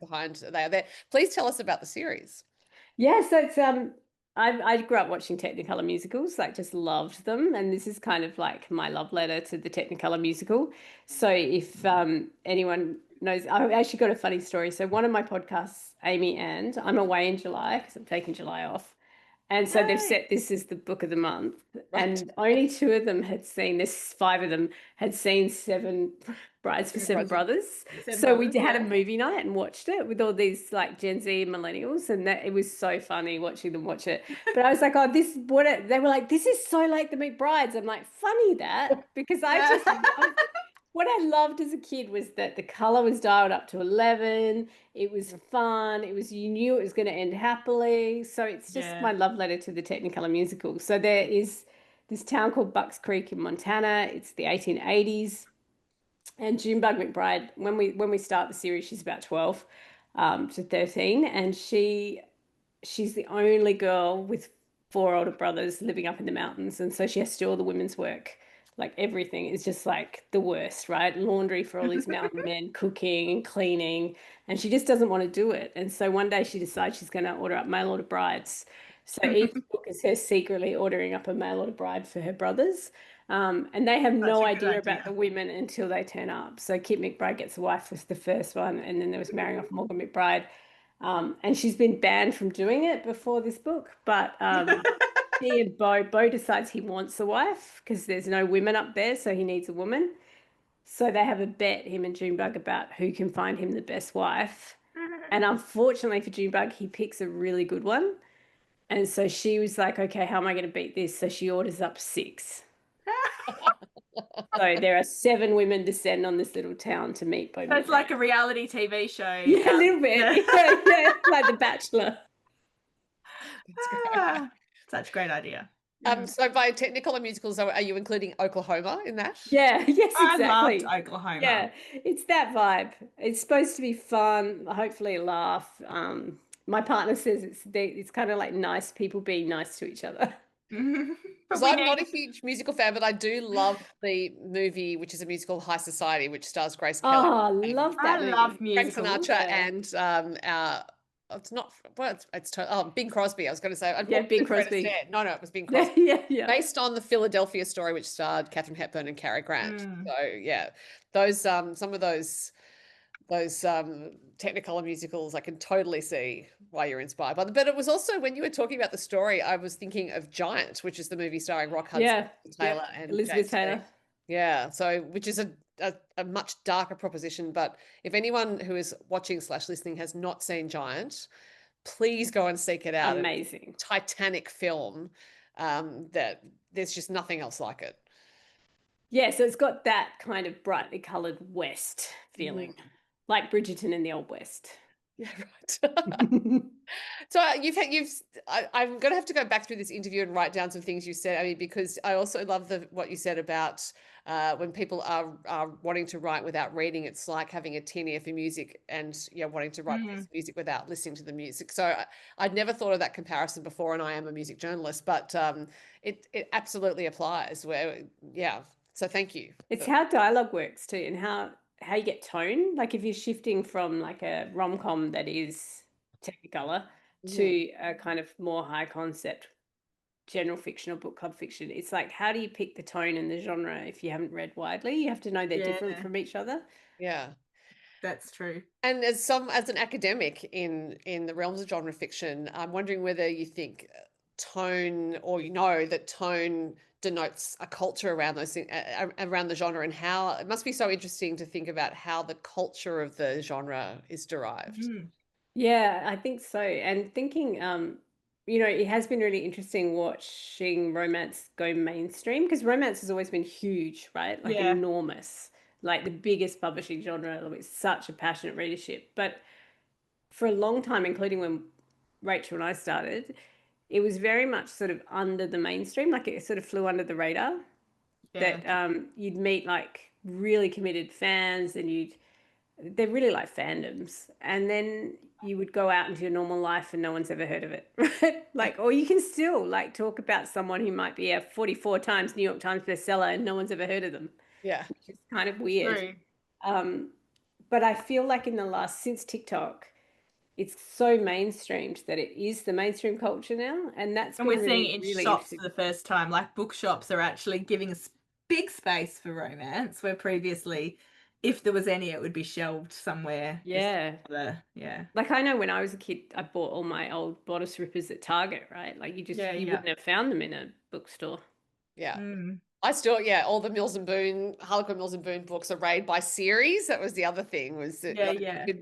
behind. They are there. Please tell us about the series. Yeah, so it's I grew up watching Technicolor musicals, like just loved them, and this is kind of like my love letter to the Technicolor musical. So if anyone knows, I've actually got a funny story. So one of my podcasts, Amy and I'm away in July because I'm taking July off. And so they've set this as the book of the month. Right. And only 2 of them had seen, there's 5 of them, had seen 7 Brides for Seven Brothers. So we had a movie night and watched it with all these like Gen Z millennials, and it was so funny watching them watch it. But I was like, they were like, this is so like the McBrides. I'm like, funny that, because what I loved as a kid was that the color was dialed up to 11. It was fun. You knew it was going to end happily. So it's just my love letter to the Technicolor musical. So there is this town called Bucks Creek in Montana. It's the 1880s. And Junebug McBride, when we start the series, she's about 12 to 13. And she's the only girl with 4 older brothers living up in the mountains, and so she has to do all the women's work. Like everything is just like the worst, right? Laundry for all these mountain men, cooking and cleaning, and she just doesn't want to do it. And so one day she decides she's going to order up mail order brides. So each book is her secretly ordering up a mail order bride for her brothers. And they have no idea about the women until they turn up. So Kit McBride Gets a Wife was the first one, and then there was Marrying Off Morgan McBride. And she's been banned from doing it before this book, but she and Bo decides he wants a wife because there's no women up there, so he needs a woman. So they have a bet, him and Junebug, about who can find him the best wife. And unfortunately for Junebug, he picks a really good one. And so she was like, okay, how am I going to beat this? So she orders up 6. So there are 7 women descend on this little town to meet Bo. So it's like a reality TV show. Yeah, a little bit. Yeah, like The Bachelor. Such a great idea. So by technical and musicals, are you including Oklahoma in that? Yeah, yes, exactly. I loved Oklahoma. Yeah, it's that vibe. It's supposed to be fun, hopefully a laugh. My partner says it's kind of like nice people being nice to each other. Because I'm not a huge musical fan, but I do love the movie, which is a musical, High Society, which stars Grace Kelly. Oh, I love that movie. I love Frank musicals. Sinatra and it's not, well, it's Bing Crosby. I was going to say, Yeah, Bing Crosby. No, it was Bing Crosby. Yeah. Based on the Philadelphia story, which starred Katharine Hepburn and Cary Grant. So yeah, those some of those technicolor musicals, I can totally see why you're inspired by them. But it was also, when you were talking about the story, I was thinking of Giant, which is the movie starring Rock Hudson, Taylor, and Elizabeth Taylor. Yeah, so which is a much darker proposition. But if anyone who is watching / listening has not seen Giant, please go and seek it out. Amazing. Titanic film that there's just nothing else like it. Yeah, so it's got that kind of brightly coloured West feeling, like Bridgerton in the Old West. Yeah, right. So I'm going to have to go back through this interview and write down some things you said, I mean, because I also love what you said about when people are wanting to write without reading, it's like having a tin ear for music and wanting to write music without listening to the music. So I'd never thought of that comparison before, and I am a music journalist, but it absolutely applies. So thank you. It's how dialogue works too, and how you get tone. Like if you're shifting from like a rom-com that is Technicolor to a kind of more high concept general fiction or book club fiction, it's like, how do you pick the tone and the genre if you haven't read widely? You have to know they're different from each other. Yeah, that's true. And as an academic in the realms of genre fiction, I'm wondering whether you think tone, or that tone denotes a culture around those things, around the genre, and how it must be so interesting to think about how the culture of the genre is derived. Yeah, I think so. And thinking, it has been really interesting watching romance go mainstream, because romance has always been huge, right? Like enormous, like the biggest publishing genre with such a passionate readership. But for a long time, including when Rachel and I started, it was very much sort of under the mainstream, like it sort of flew under the radar. That you'd meet like really committed fans, and they're really like fandoms, and then you would go out into your normal life and no one's ever heard of it, right? Like, or you can still like talk about someone who might be a 44 times New York Times bestseller and no one's ever heard of them. Yeah, which is kind of weird. But I feel like since TikTok, it's so mainstreamed that it is the mainstream culture now, and we're seeing it in shops for the first time. Like bookshops are actually giving us big space for romance, where previously, if there was any, it would be shelved somewhere. Yeah. Like I know when I was a kid, I bought all my old bodice rippers at Target, right? Like you wouldn't have found them in a bookstore. Yeah. I still, all the Mills and Boon, Harlequin Mills and Boon books are rated by series. That was the other thing, was that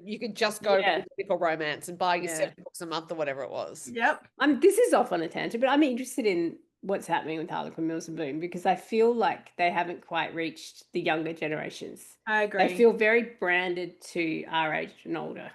you could just go to political romance and buy your 7 books a month or whatever it was. Yep. This is off on a tangent, but I'm interested in what's happening with Harlequin Mills and Boon, because I feel like they haven't quite reached the younger generations. I agree. They feel very branded to our age and older.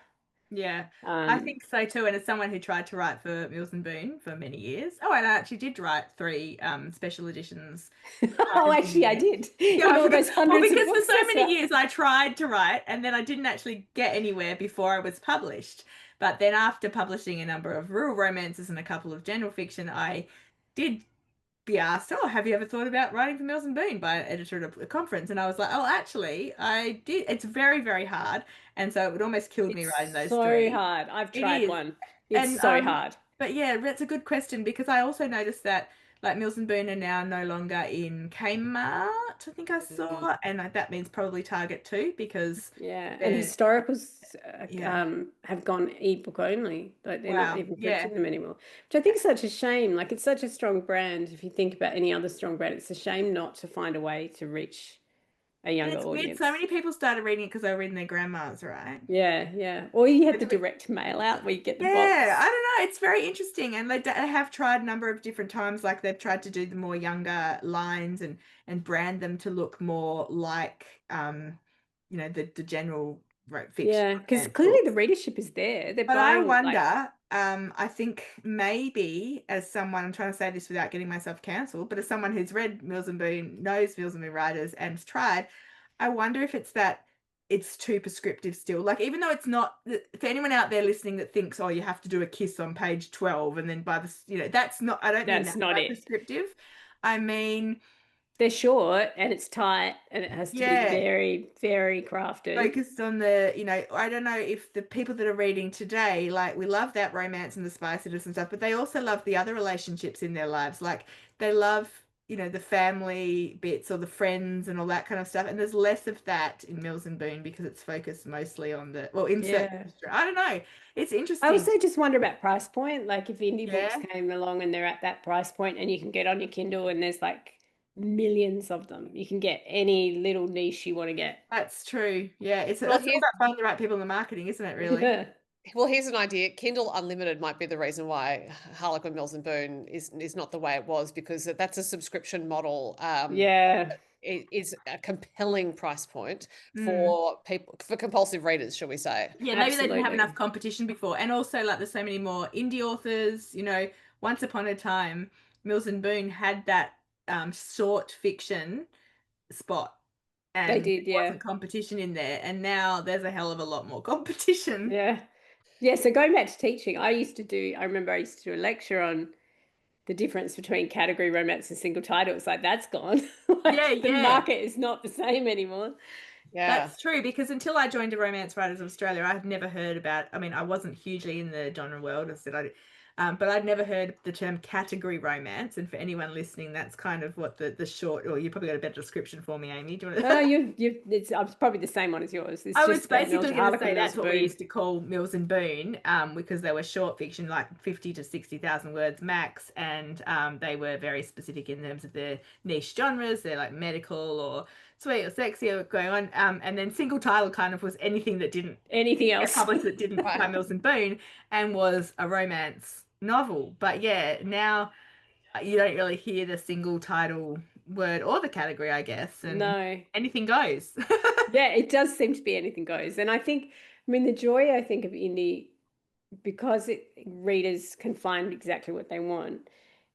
Yeah, I think so too. And as someone who tried to write for Mills and Boon for many years, and I actually did write 3 special editions. Actually, I did. All those hundreds because of books for so many years I tried to write, and then I didn't actually get anywhere before I was published. But then after publishing a number of rural romances and a couple of general fiction, I did be asked, "Oh, have you ever thought about writing for Mills and Boon?" by an editor at a conference, and I was like, "Oh, actually, I did." It's very, very hard, and so it would almost kill me writing those so three. hard. I've It tried is, one. It's and so hard. but yeah, that's a good question because I also noticed that like Mills and Boon are now no longer in Kmart. I think I saw, and that means probably Target too because Yeah, and they're historicals yeah. have gone ebook only. Like they're not Wow, even yeah. printing them anymore, which I think is such a shame. Like it's such a strong brand. If you think about any other strong brand, it's a shame not to find a way to reach a And younger it's weird. audience. So many people started reading it because they were reading their grandmas, right? Yeah, yeah. Or you have the direct mail out where you get the Yeah, I box. don't know. It's very interesting, and they have tried a number of different times. Like they've tried to do the more younger lines and brand them to look more like the general fiction Yeah, because romance clearly the books. readership is there. They're But I buying like, wonder. I think maybe as someone, I'm trying to say this without getting myself cancelled, but as someone who's read Mills and Boon, knows Mills and Boon writers, and has tried, I wonder if it's that it's too prescriptive still. Like, even though it's not, for anyone out there listening that thinks, oh, you have to do a kiss on page 12 and then by that's not, I don't mean that's that not by it. prescriptive. I mean, They're short and it's tight and it has to be yeah, very, very crafted. focused on I don't know if the people that are reading today, like, we love that romance and the spiciness and stuff, but they also love the other relationships in their lives. Like, they love, the family bits or the friends and all that kind of stuff. And there's less of that in Mills and Boon because it's focused mostly on in certain, Yeah. I don't know. It's I interesting. also just wonder about price point. Like if indie books Yeah, came along and they're at that price point and you can get on your Kindle and there's like millions of them. You can get any little niche you want to get. that's true. Yeah, it's Well, that's all about finding the right people in the marketing, isn't it, really? Yeah. Well, here's an idea. Kindle Unlimited might be the reason why Harlequin Mills and Boon is not the way it was, because that's a subscription model. Yeah. It is a compelling price point Mm. for people, for compulsive readers, shall we say? Yeah, maybe they didn't have Absolutely. enough competition before. And also, like, there's so many more indie authors. Once upon a time, Mills and Boon had that short fiction spot, They and there did, yeah. wasn't competition in there. And now there's a hell of a lot more competition. Yeah. Yeah, so going back to teaching, I remember I used to do a lecture on the difference between category romance and single title. It's like that's gone. Yeah, Like the yeah. market is not the same anymore. Yeah. That's true because until I joined a Romance Writers of Australia, I had never heard about. I mean, I wasn't hugely in the genre world, as said but I'd never heard the term category romance. And for anyone listening, that's kind of what the short. Or you probably got a better description for me, Amy. Do you want No, to? it's probably the same one as yours. It's I was just basically going to say Harlequin Mills that's what we Boon. used to call Mills and Boon, because they were short fiction, like 50 to 60,000 words max, and they were very specific in terms of their niche genres. They're like medical or sweet or sexy or going on. And then single title kind of was anything that didn't Anything get else? published that didn't by Right. Mills and Boon and was a romance novel. But yeah, now you don't really hear the single title word or the category, I guess, and No. anything goes. Yeah, it does seem to be anything goes. And I mean, the joy I think of indie, because readers can find exactly what they want,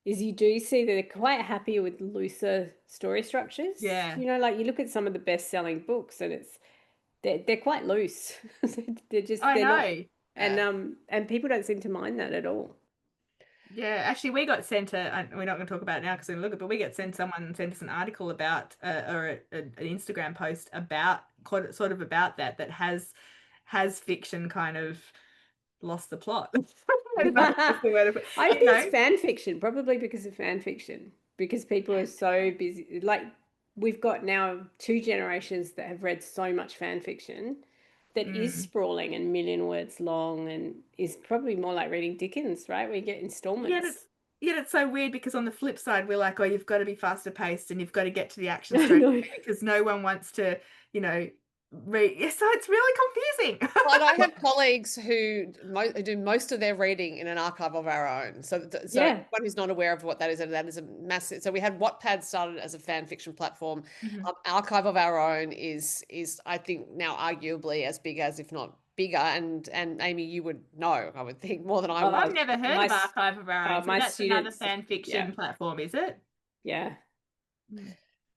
is you do see that they're quite happy with looser story structures. Yeah, Like you look at some of the best-selling books and they're quite loose. I They're not, know. and Yeah. and people don't seem to mind that at all. Yeah, actually, we got sent we're not going to talk about it now because we're going to look at, but we get sent, someone sent us an article about, or an Instagram post about, sort of about that has fiction kind of lost the plot. I don't know if that's the word of it. I You think it's know, fan fiction, probably because of fan fiction, because people are so busy. Like we've got now two generations that have read so much fan fiction that is mm. sprawling and million words long and is probably more like reading Dickens, right? Where you get Yet installments. it's yet it's so weird because on the flip side, we're like, oh, you've got to be faster paced and you've got to get to the action straight No. away because no one wants to, you know, read. Yeah, so it's really confusing. But I have colleagues who do most of their reading in an archive of our own. So Yeah. anyone who's not aware of what that is a massive. So we had Wattpad started as a fan fiction platform. Mhm. Archive of our own is I think now arguably as big as, if not bigger. And Amy, you would know, I would think, more than I Oh, I've would. never heard my of Archive of Our Own, so my that's another students, fan yeah, fiction platform, is it? yeah. Mm.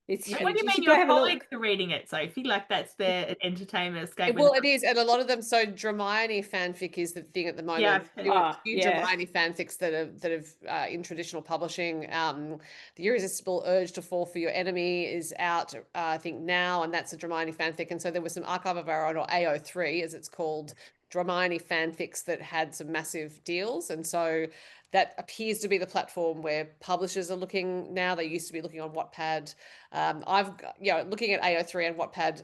It's What huge. do you You mean should go your have a colleagues look. are reading it, Sophie? Like that's their entertainment escape. Well, it is, and a lot of them. So Hermione fanfic is the thing at the Yeah, moment. I've There heard. are few Yeah. Hermione fanfics that have in traditional publishing. The Irresistible Urge to Fall for Your Enemy is out, I think now, and that's a Hermione fanfic. And so there was some Archive of Our Own, or AO3 as it's called, Hermione fanfics that had some massive deals, and so that appears to be the platform where publishers are looking now. They used to be looking on Wattpad. Looking at AO3 and Wattpad,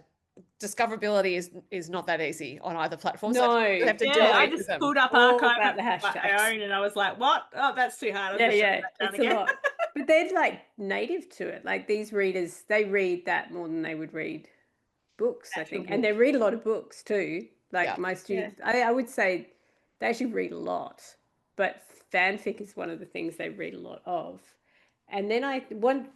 discoverability is not that easy on either platform. So No. you have to Yeah, I delete just them. pulled up All archive about the of my hashtags. own, and I was like, "What? Oh, that's too hard." I'll Yeah, just shut yeah. that down It's again. a lot. But they're like native to it. Like these readers, they read that more than they would read books, I Actual think. And they books. read a lot of books too. Like Yeah. my students, I would say they actually read a lot. But fanfic is one of the things they read a lot of. And then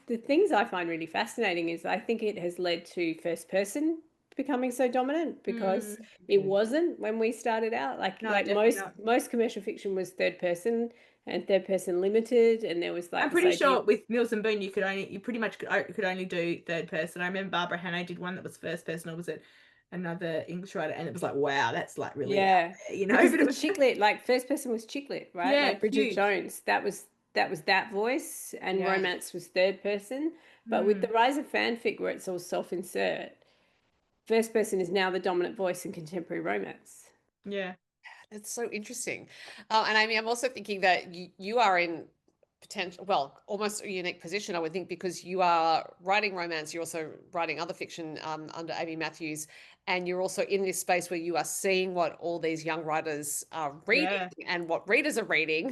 the things I find really fascinating is I think it has led to first person becoming so dominant because it wasn't when we started out. Like No, like definitely not. most commercial fiction was third person and third person limited, and there was like I'm this pretty idea. sure with Mills and Boon, you pretty much could only do third person. I remember Barbara Hannay did one that was first person, or was it another English writer? And it was like, wow, that's like really out Yeah, there, you know. because But the it was chick lit, like first person was chick lit, right? yeah, Like Bridget huge. Jones, that voice, and Yeah. romance was third person. But with the rise of fanfic, where it's all self-insert, first person is now the dominant voice in contemporary romance. Yeah. It's so interesting. And Amy, I'm also thinking that you are in potential, well, almost a unique position, I would think, because you are writing romance, you're also writing other fiction under Amy Matthews, and you're also in this space where you are seeing what all these young writers are reading Yeah. and what readers are reading,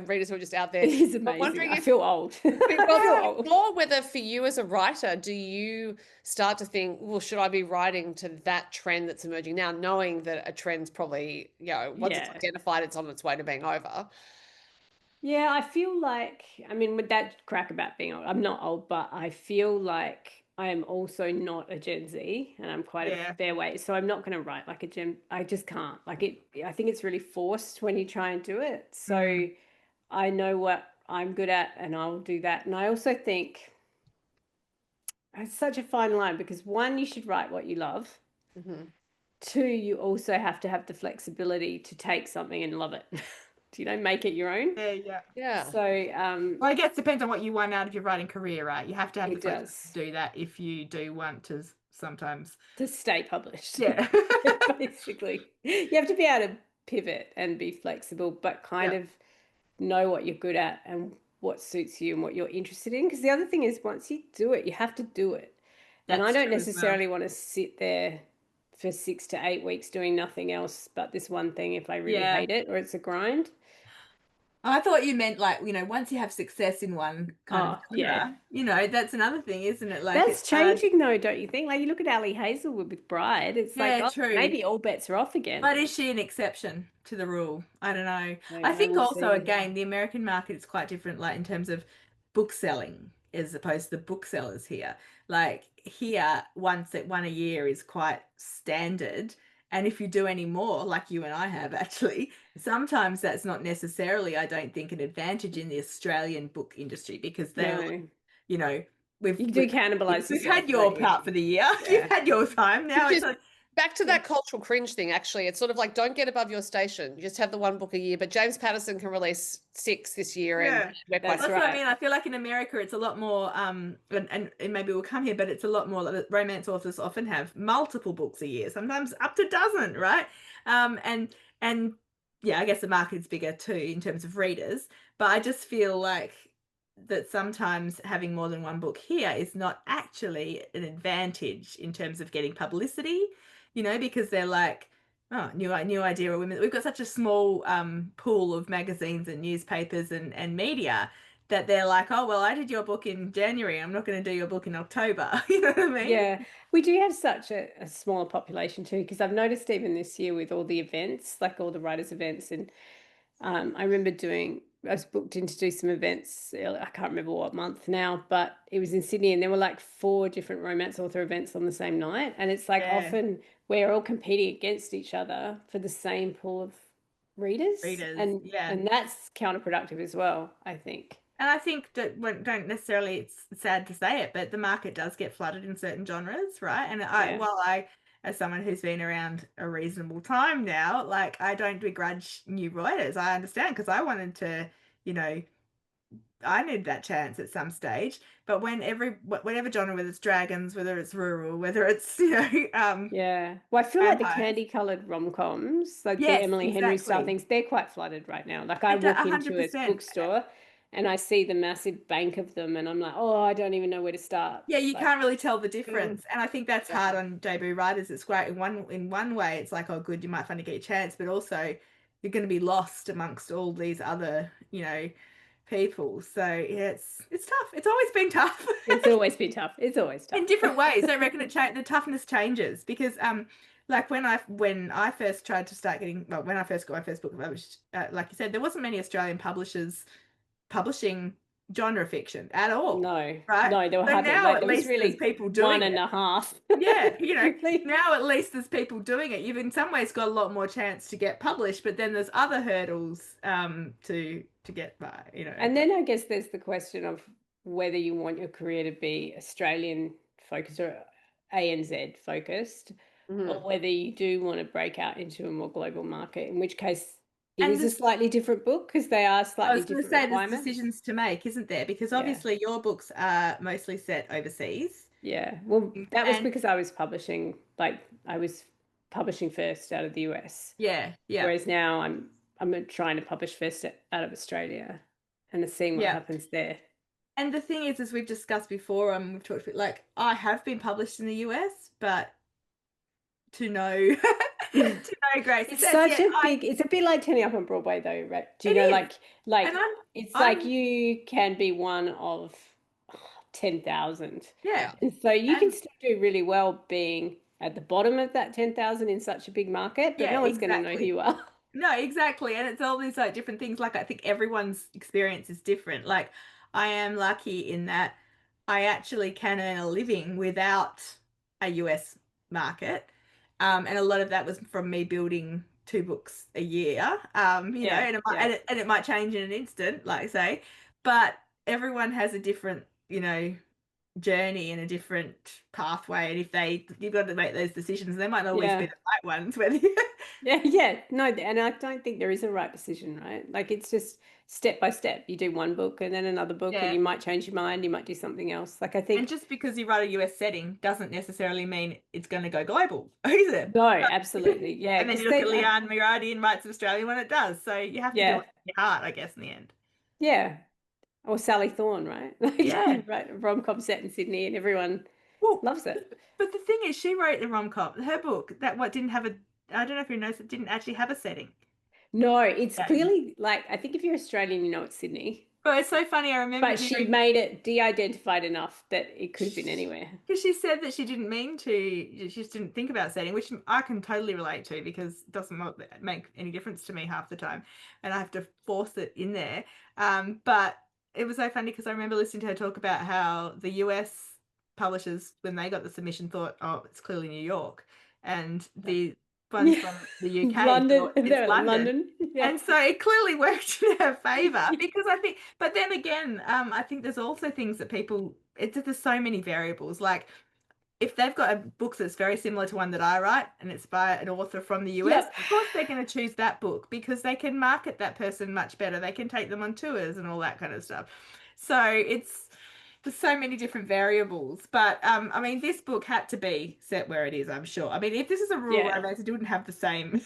readers who are just out there. It is But amazing. wondering I if, feel old. I feel well, old. or whether for you as a writer, do you start to think, well, should I be writing to that trend that's emerging now, knowing that a trend's probably, once it's Yeah. identified, it's on its way to being over? Yeah, I feel like, I mean, with that crack about being old, I'm not old, but I feel like I am also not a Gen Z and I'm quite a Yeah. fair way. So I'm not going to write like a Gen, I just can't. Like I think it's really forced when you try and do it. So I know what I'm good at and I'll do that. And I also think it's such a fine line because one, you should write what you love. Mm-hmm. Two, you also have to have the flexibility to take something and love it. Make it your own. Yeah. Yeah. So Well, I guess it depends on what you want out of your writing career, right? You have to have the it flexibility does to do that if you do want to sometimes. to stay published. Yeah. Basically, you have to be able to pivot and be flexible, but kind of know what you're good at and what suits you and what you're interested in. Because the other thing is, once you do it, you have to do it. And I That's don't true as well. necessarily want to sit there for 6 to 8 weeks doing nothing else but this one thing if I really hate it or it's a grind. I thought you meant like, once you have success in one kind of Yeah. genre, that's another thing, isn't it? Like That's it's hard. changing though, don't you think? Like you look at Ali Hazelwood with Bride, it's like, Yeah, oh, true. maybe all bets are off again. But is she an exception to the rule? I don't know. Don't I know, think we'll also, see. again, the American market is quite different, like in terms of book selling as opposed to the booksellers here. Like here, one a year is quite standard. And if you do any more, like you and I have actually, sometimes that's not necessarily, I don't think, an advantage in the Australian book industry because they're, No. we've You do cannibalize we've yourself, had your don't you? part for the year. Yeah. You've had your time. Now Which it's is like, back to that cultural cringe thing, actually. It's sort of like, don't get above your station. You just have the one book a year. But James Patterson can release 6 this year, and we're quite That's what I right. mean. I feel like in America it's a lot more and maybe we'll come here, but it's a lot more like romance authors often have multiple books a year, sometimes up to a dozen, right? And yeah, I guess the market's bigger too in terms of readers, but I just feel like that sometimes having more than one book here is not actually an advantage in terms of getting publicity, because they're like, oh, new idea of women. We've got such a small pool of magazines and newspapers and media that they're like, oh, well, I did your book in January. I'm not going to do your book in October. You know what I mean? Yeah, we do have such a smaller population too, because I've noticed even this year with all the events, like all the writers' events, and I remember I was booked in to do some events. I can't remember what month now, but it was in Sydney, and there were like 4 different romance author events on the same night, and it's like often we're all competing against each other for the same pool of readers, and yeah. and that's counterproductive as well, I think. And I think that don't necessarily, it's sad to say it, but the market does get flooded in certain genres, right? And while as someone who's been around a reasonable time now, like I don't begrudge new writers. I understand because I wanted to, you know, I needed that chance at some stage. But whatever genre, whether it's dragons, whether it's rural, whether it's, Yeah. Well, I feel like the vampires. candy-colored rom-coms, like the Yes, Emily Henry style exactly. things, they're quite flooded right now. Like I walk into a 100%. bookstore and I see the massive bank of them and I'm like, oh, I don't even know where to start. Yeah, you Like, can't really tell the difference. And I think that's yeah. hard on debut writers. It's great in one way, it's like, oh good, you might finally get your chance, but also you're going to be lost amongst all these other, people. So yeah, it's tough. It's always been tough. It's always been tough. It's always tough. In different ways. I reckon the toughness changes because like when I first tried to start getting, well, when I first got my first book published, like you said, there wasn't many Australian publishers publishing genre fiction at all, No, right? no, there were So hardly. now Like at there was least there's really people doing one and it. a half. Yeah, Really. now at least there's people doing it. You've in some ways got a lot more chance to get published, but then there's other hurdles to get by, And then I guess there's the question of whether you want your career to be Australian focused or ANZ focused, or whether you do want to break out into a more global market, in which case it is a slightly different book because they are slightly different requirements. I was going to say there's decisions to make, isn't there? Because obviously your books are mostly set overseas. Yeah. Well, that was because I was publishing first out of the US. Yeah, yeah. Whereas now I'm trying to publish first out of Australia and seeing what happens there. And the thing is, as we've discussed before, we've talked about, like, I have been published in the US, but to know Grace, it's such a big. It's a bit like turning up on Broadway, though, right? Do you know, like it's like you can be one of 10,000. Yeah, and so you can still do really well being at the bottom of that 10,000 in such a big market, but no one's going to know who you are. No, exactly. And it's all these like different things. Like I think everyone's experience is different. Like I am lucky in that I actually can earn a living without a US market. And a lot of that was from me building 2 books a year. And it might change in an instant, like I say, but everyone has a different, journey and a different pathway. And if you've got to make those decisions, they might not always be the right ones, whether no, and I don't think there is a right decision, right? Like it's just step by step. You do one book and then another book, and you might change your mind, you might do something else. Like I think, and just because you write a US setting doesn't necessarily mean it's going to go global, is it? No, absolutely, yeah. And then you look at Leanne Muradi and writes Australia when it does, so you have to do it with your heart, I guess, in the end. Yeah, or Sally Thorne, right? Right, a rom-com set in Sydney, and everyone loves it. But the thing is, she wrote the rom-com. Her book didn't have I don't know if you noticed, it didn't actually have a setting. No, it's clearly like, I think if you're Australian, you know it's Sydney. But it's so funny. I remember. But she made it de-identified enough that it could have been anywhere. Because she said that she didn't mean to. She just didn't think about setting, which I can totally relate to because it doesn't make any difference to me half the time, and I have to force it in there. But it was so funny because I remember listening to her talk about how the US publishers, when they got the submission, thought, "Oh, it's clearly New York," and the ones from the UK, London. Yeah. And so it clearly worked in her favor because I think, but then again, I think there's also things that there's so many variables. Like if they've got a book that's very similar to one that I write and it's by an author from the US, of course they're going to choose that book because they can market that person much better. They can take them on tours and all that kind of stuff. So there's so many different variables, but I mean, this book had to be set where it is, I'm sure. I mean, if this is a rural romance, it wouldn't have the same.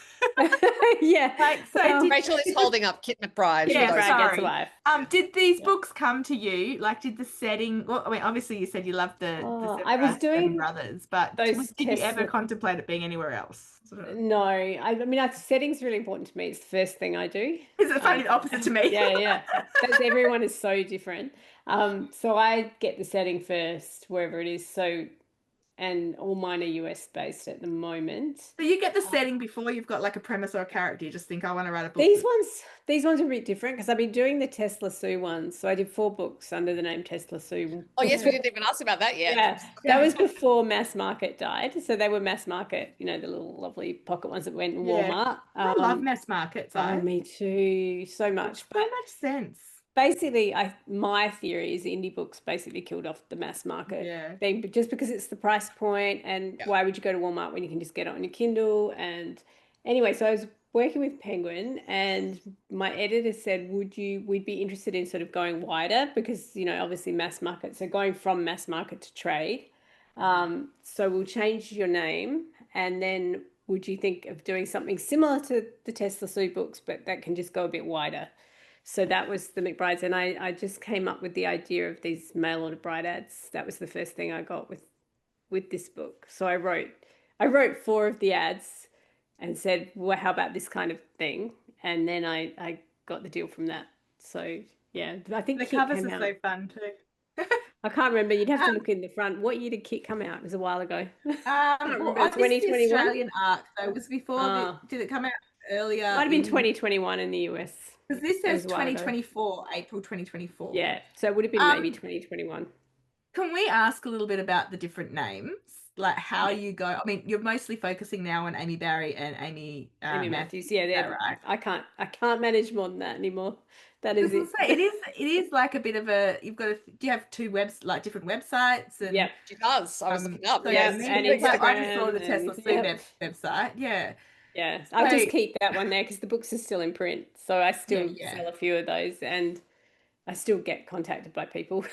Rachel is holding up Kit McBride. Sorry. Did these books come to you? Like, did the setting? Well, I mean, obviously, you said you loved the I was doing brothers, but did you ever contemplate it being anywhere else? No, I mean, setting's really important to me. It's the first thing I do. Is it funny the opposite to me? Yeah. Everyone is so different. So I get the setting first, wherever it is. And all mine are US based at the moment. So you get the setting before you've got like a premise or a character. You just think, I want to write a book. These ones are a bit different because I've been doing the Tesla Sue ones. So I did 4 books under the name Tesla Sue. Oh yes, we didn't even ask about that yet. Yeah, that was before mass market died. So they were mass market, the little lovely pocket ones that went in Walmart. I love mass markets. Me too, so much. So much sense. basically, my theory is indie books basically killed off the mass market Yeah. thing, but just because it's the price point, and Yeah. why would you go to Walmart when you can just get it on your Kindle? And anyway, so I was working with Penguin, and my editor said, we'd be interested in sort of going wider because, obviously mass market, so going from mass market to trade. So we'll change your name, and then would you think of doing something similar to the Tesla Sue books, but that can just go a bit wider? So that was the McBrides, and I just came up with the idea of these mail order bride ads. That was the first thing I got with this book. So I wrote 4 of the ads and said, well, how about this kind of thing? And then I got the deal from that. So yeah, I think The Kit covers came are out. so fun too. I can't remember. You'd have to Um, look in the front. What year did Kit come out? It was a while ago. well, Can't I remember. missed the 2021. Australian arc, so it was before did it come out earlier Might have been in 2021 in the US. because this It was says a while ago. 2024, April 2024. Yeah, so it would have been maybe 2021. Can we ask a little bit about the different names? Like how Yeah. you go. I mean, you're mostly focusing now on Amy Barry and Amy Amy Matthews. Matthews. Yeah, Is that right? I can't manage more than that anymore. That Because is I'll it. say it is like a bit of a you've got do you have two like different websites and Yep. She does. I was looking up. so Yep. Yes. And me well, I just saw Instagram the Tesla and Sue yep. website. Yeah. Yeah. So I'll just keep that one there because the books are still in print. So I yeah, still yeah. sell a few of those, and I still get contacted by people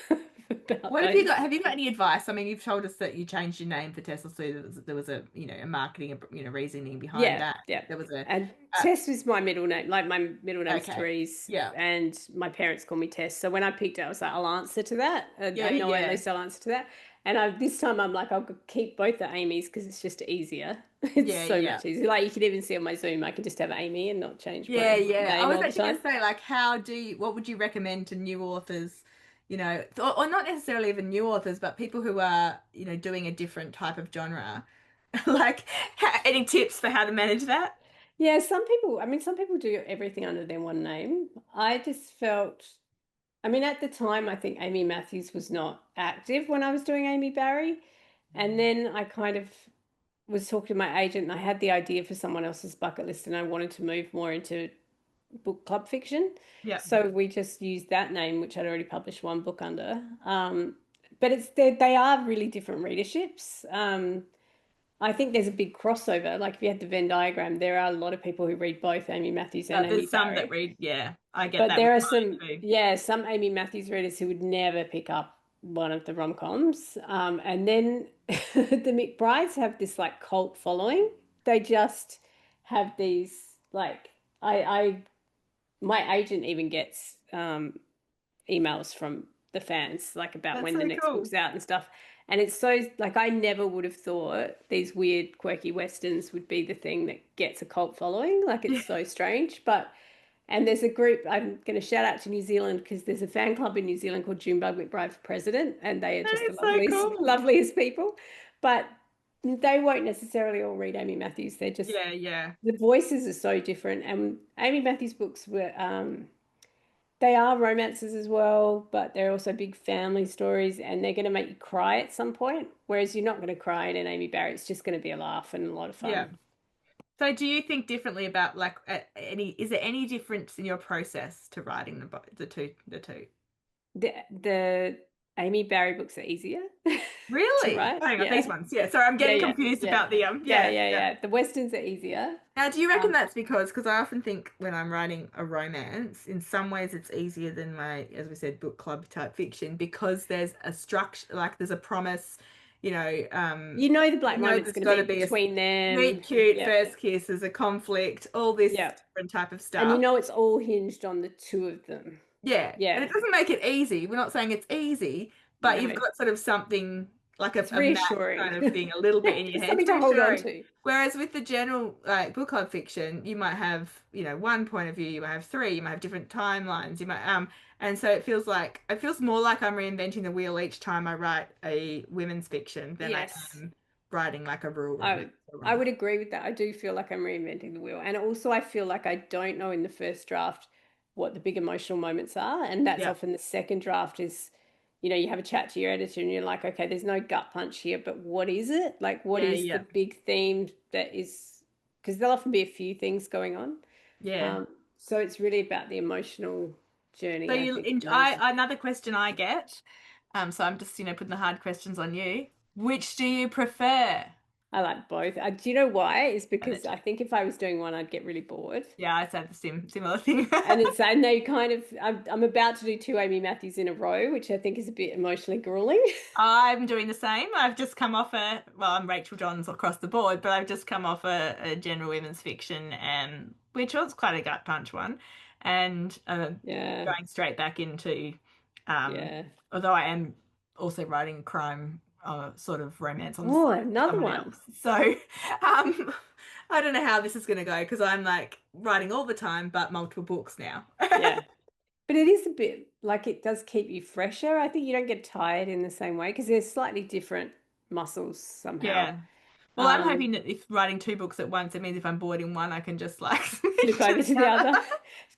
about What have you those. got? Have you got any advice? I mean, you've told us that you changed your name for Tesla Sue. There was a a marketing reasoning behind Yeah, that. yeah. There was a And Tess is my middle name. Like my middle name's okay. Therese, Yeah. and my parents call me Tess. So when I picked it, I was like, I'll answer to that. Yeah, I know at yeah. least I'll answer to that. And this time I'm like, I'll keep both the Amy's because it's just easier. It's Yeah, so yeah. much easier. Like you can even see on my Zoom, I can just have Amy and not change Yeah, my yeah. I name was all the actually going time. to say, like, what would you recommend to new authors, or not necessarily even new authors, but people who are, doing a different type of genre? Like, any tips for how to manage that? Yeah, some people do everything under their one name. I just felt, at the time, I think Amy Matthews was not active when I was doing Amy Barry. And then I kind of was talking to my agent, and I had the idea for someone else's bucket list, and I wanted to move more into book club fiction. Yeah. So we just used that name, which I'd already published one book under. But they are really different readerships. I think there's a big crossover. Like if you had the Venn diagram, there are a lot of people who read both Amy Matthews and Amy There's some that Barry. read, yeah, I get But that there with are mine too. some Amy Matthews readers who would never pick up one of the rom-coms. And then the McBrides have this like cult following. They just have these like my agent even gets emails from the fans like about That's when the so next cool. book's out and stuff. And it's so like I never would have thought these weird quirky westerns would be the thing that gets a cult following. Like Yeah. it's so strange, but and there's a group I'm going to shout out to New Zealand because there's a fan club in New Zealand called Junebug McBride for President, and they are That just the is so loveliest, cool. loveliest people. But they won't necessarily all read Amy Matthews. They're just Yeah, yeah. the voices are so different. And Amy Matthews books were they are romances as well, but they're also big family stories, and they're going to make you cry at some point. Whereas you're not going to cry in an Amy Barry. It's just going to be a laugh and a lot of Yeah. fun. So do you think differently about like is there any difference in your process to writing the two? The Amy Barry books are easier to Really? write. Hang on, these Yeah. ones. Yeah, sorry, I'm Yeah, getting yeah, confused yeah. about the Yeah, yeah, yeah, yeah. yeah. The westerns are easier. Now, do you reckon Um, that's because I often think when I'm writing a romance, in some ways it's easier than my, as we said, book club type fiction because there's a structure, like there's a promise, you know, the black moment's there's going got to to be be a between them. sweet, cute Yeah, first kiss, there's a conflict, all this yeah. different type of And stuff. it's all hinged on the two of them. Yeah, and Yeah. it doesn't make it easy. We're not saying it's easy, but you've No, got sort of something like it's a map reassuring. kind of thing, a little bit in your There's head. It's something to hold on reassuring. to. Whereas with the general like book club fiction, you might have, one point of view, you might have three, you might have different timelines, you might and so it feels more like I'm reinventing the wheel each time I write a women's fiction than I Yes. am writing like a rural I romance. I would agree with that. I do feel like I'm reinventing the wheel. And also I feel like I don't know in the first draft what the big emotional moments are. And that's Yeah, often the second draft is, you have a chat to your editor and you're like, okay, there's no gut punch here, but what is it? Like what yeah, is the yeah, big theme that is because there'll often be a few things going on. yeah. Um, so it's really about the emotional journey. So I you think enjoy, amazing. another question I get, so I'm just, putting the hard questions on you. Which do you prefer? I like both. Do you know why? It's I do because too. I think if I was doing one, I'd get really bored. Yeah, I said the similar thing. And it's and they kind of I'm about to do two Amy Matthews in a row, which I think is a bit emotionally grueling. I'm doing the same. I've just come off well, I'm Rachael Johns across the board, but I've just come off a general women's fiction, and which was quite a gut punch one, and Yeah, going straight back into, um, yeah. although I am also writing crime, sort of romance on the Oh, side with another someone one. else. So, I don't know how this is going to go because I'm like writing all the time, but multiple books now. Yeah. But it is a bit like it does keep you fresher. I think you don't get tired in the same way because there's slightly different muscles somehow. Yeah. Well, I'm Um, hoping that if writing two books at once, it means if I'm bored in one, I can just like switch Flip to over to the the other. other.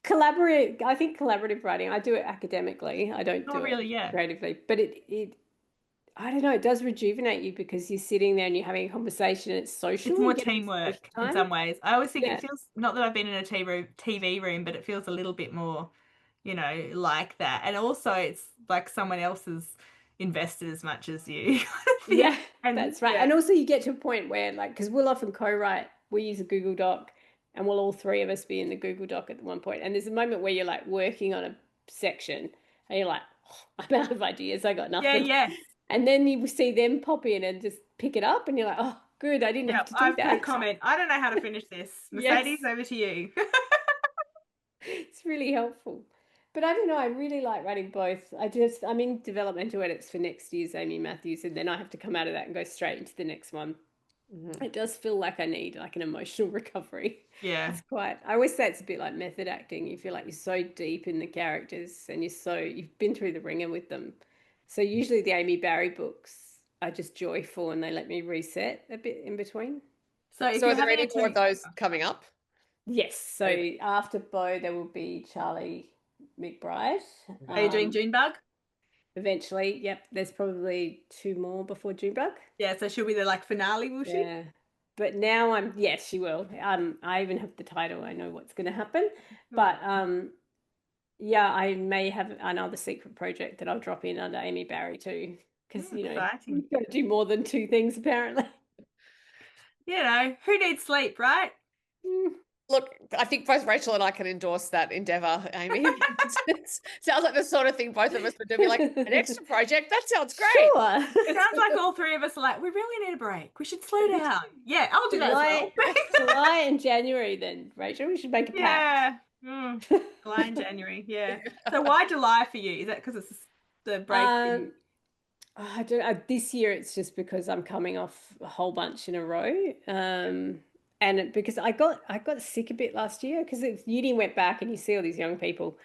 Collaborate. I think collaborative writing, I do it academically. I don't Oh, do it really? Yeah. creatively. But I don't know, it does rejuvenate you because you're sitting there and you're having a conversation. It's It's social. more You get this social teamwork in time. some ways. I always think it Yeah. feels, not that I've been in a TV room, but it feels a little bit more, like that. And also it's like someone else is invested as much as you kind of thing. Yeah, And that's right. yeah. And also you get to a point where like, because we'll often co-write, we use a Google Doc and we'll all three of us be in the Google Doc at one point. And there's a moment where you're like working on a section and you're like, oh, I'm out of ideas. I got Yeah, nothing. yes. And then you see them pop in and just pick it up and you're like, oh, good. I didn't Yeah, have to do I've put a that. comment. I don't know how to finish this. Yes. Mercedes, over to you. It's really helpful. But I don't know, I really like writing both. I'm in developmental edits for next year's Amy Matthews, and then I have to come out of that and go straight into the next one. Mhm. It does feel like I need like an emotional recovery. Yeah. It's quite, I always say it's a bit like method acting. You feel like you're so deep in the characters and you've been through the ringer with them. So usually the Amy Barry books are just joyful and they let me reset a bit in between. So if So are you're there having any a more of two, those coming up? Yes. So Are after Bo, there will be Charlie McBride. are you doing Junebug? Eventually, yep. There's probably two more before Junebug. Yeah, so she'll be the like finale, will she? Yeah. But now yes, she will. I even have the title. I know what's going to happen. But yeah, I may have another secret project that I'll drop in under Amy Barry too, because Exciting. you've got to do more than two things apparently. Who needs sleep, right? Mm. Look, I think both Rachel and I can endorse that endeavor, Amy. It sounds like the sort of thing both of us would do. Be like, an extra project? That sounds great. Sure. Sounds like all three of us are like, we really need a break. We should slow down. Yeah, I'll do that as well. July and January then, Rachel. We should make a pact. Yeah. July and January. Yeah. So why July for you? Is that because it's the break in... I don't. This year it's just because I'm coming off a whole bunch in a row, because I got sick a bit last year because uni went back and you see all these young people,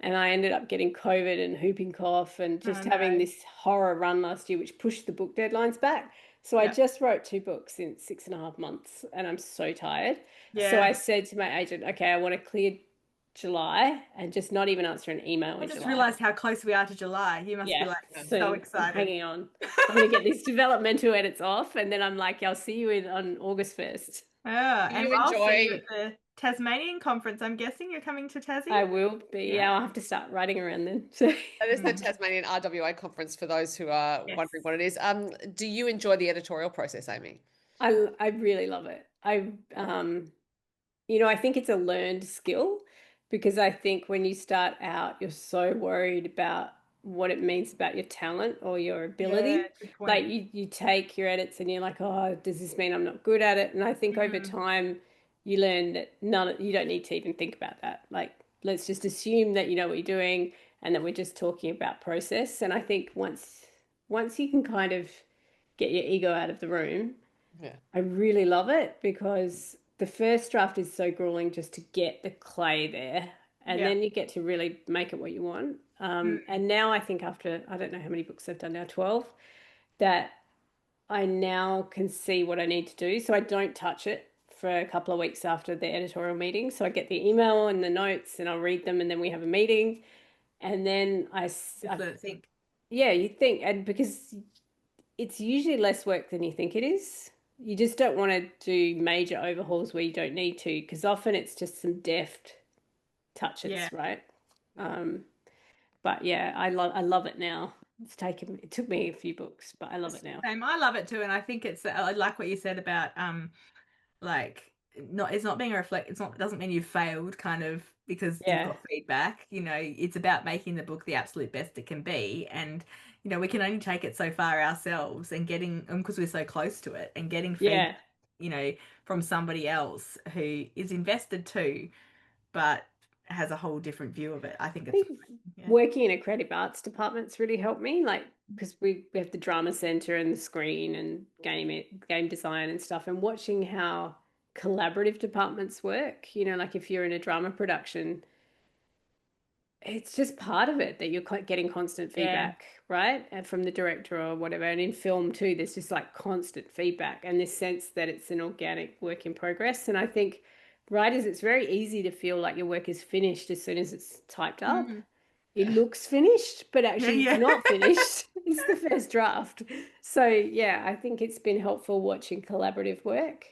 and I ended up getting COVID and whooping cough and Oh, just having no. this horror run last year, which pushed the book deadlines back. So I Yeah. just wrote two books in 6.5 months, and I'm so tired. So I Yeah. said to my agent, okay, I want to clear July and just not even answer an email I in just July. realized how close we are to July. You must be Yeah, like so so I'm excited. hanging on. I'm going to get these developmental edits off, and then I'm like, I'll see you on August 1st. Yeah, Do and you I'll see you enjoy at the Tasmanian conference. I'm guessing you're coming to Tassie? I will be. Yeah. Yeah, I'll have to start writing around then. So that is the Tasmanian RWA conference for those who are Yes. wondering what it is. Do you enjoy the editorial process, Amy? I really love it. I think it's a learned skill because I think when you start out, you're so worried about what it means about your talent or your ability. Yeah, good Like point. you take your edits and you're like, oh, does this mean I'm not good at it? And I think over time you learn that you don't need to even think about that. Like let's just assume that you know what you're doing and that we're just talking about process. And I think once you can kind of get your ego out of the room, Yeah. I really love it because the first draft is so grueling just to get the clay there, and Yeah. then you get to really make it what you want. And now I think after, I don't know how many books I've done now, 12, that I now can see what I need to do. So I don't touch it for a couple of weeks after the editorial meeting. So I get the email and the notes and I'll read them and then we have a meeting. And then Just let it think. yeah, you think, and because it's usually less work than you think it is. You just don't want to do major overhauls where you don't need to, because often it's just some deft touches, Yeah. right? But yeah, I love it now. It took me a few books, but I love it now. Same. I love it too, and I think I like what you said about like it's not being a reflect. It doesn't mean you've failed, kind of, because you've Yeah. got feedback. It's about making the book the absolute best it can be, and we can only take it so far ourselves, and getting because we're so close to it, and getting feedback, Yeah. from somebody else who is invested too, but has a whole different view of it. I think I it's think yeah. working in a creative arts department's really helped me, like, because we have the drama center and the screen and game design and stuff, and watching how collaborative departments work. Like if you're in a drama production, it's just part of it that you're getting constant Yeah. feedback, right? And from the director or whatever. And in film too, there's just like constant feedback and this sense that it's an organic work in progress. And I think writers, it's very easy to feel like your work is finished as soon as it's typed up. Mm. It looks finished, but actually Yeah. it's not finished. It's the first draft. So yeah, I think it's been helpful watching collaborative work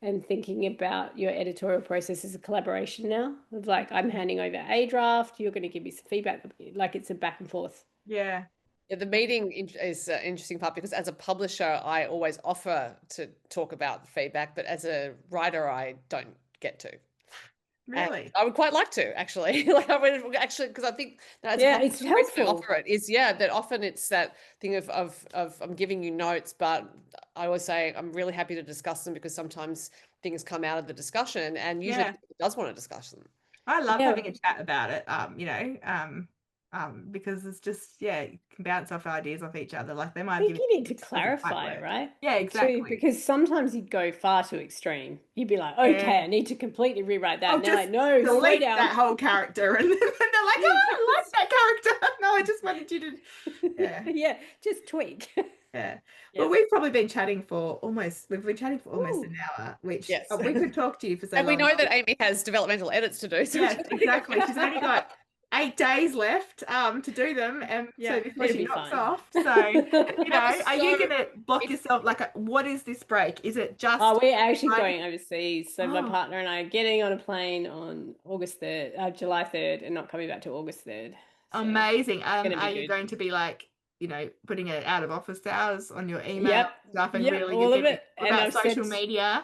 and thinking about your editorial process as a collaboration now, of like, I'm handing over a draft, you're going to give me some feedback, like it's a back and forth. Yeah. Yeah, the meeting is an interesting part because as a publisher, I always offer to talk about feedback, but as a writer, I don't get to. And Really? I would quite like to, actually. Like I would actually, because I think as a Yeah, publisher, it's the reason I helpful. offer it is, that often it's that thing of I'm giving you notes, but I always say I'm really happy to discuss them because sometimes things come out of the discussion, and usually Yeah. it does want to discuss them. I love Yeah, having a chat about it, because it's just, you can bounce off ideas off each other. Like they might I have think given you need to this doesn't quite clarify, work. right? Yeah, Too, exactly. because sometimes you'd go far too extreme. You'd be like, okay, Yeah. I need to completely rewrite that. I'll And they're just like, no, slow delete down. that whole character. And then they're like, oh, I like that character. No, I just wanted you to, yeah. Yeah, just tweak. Yeah. Yeah. Well, we've probably been chatting for we've been chatting for almost Ooh. an hour, which Yes. we could talk to you for so And we long. know that Amy has developmental edits to do. So Yes, exactly. She's only got 8 days left to do them, and Yeah, so before it'll she be knocks fine. off. So, That are was you so gonna block if yourself like what is this break? Is it just Oh, we're actually writing? going overseas. So my Oh, partner and I are getting on a plane on August 3rd, July 3rd, and not coming back to August 3rd. So amazing. it's gonna Are be you good. going to be like, putting it out of office hours on your email Yep, stuff, and yep, really you're all of giving it. what And about I've said, social media?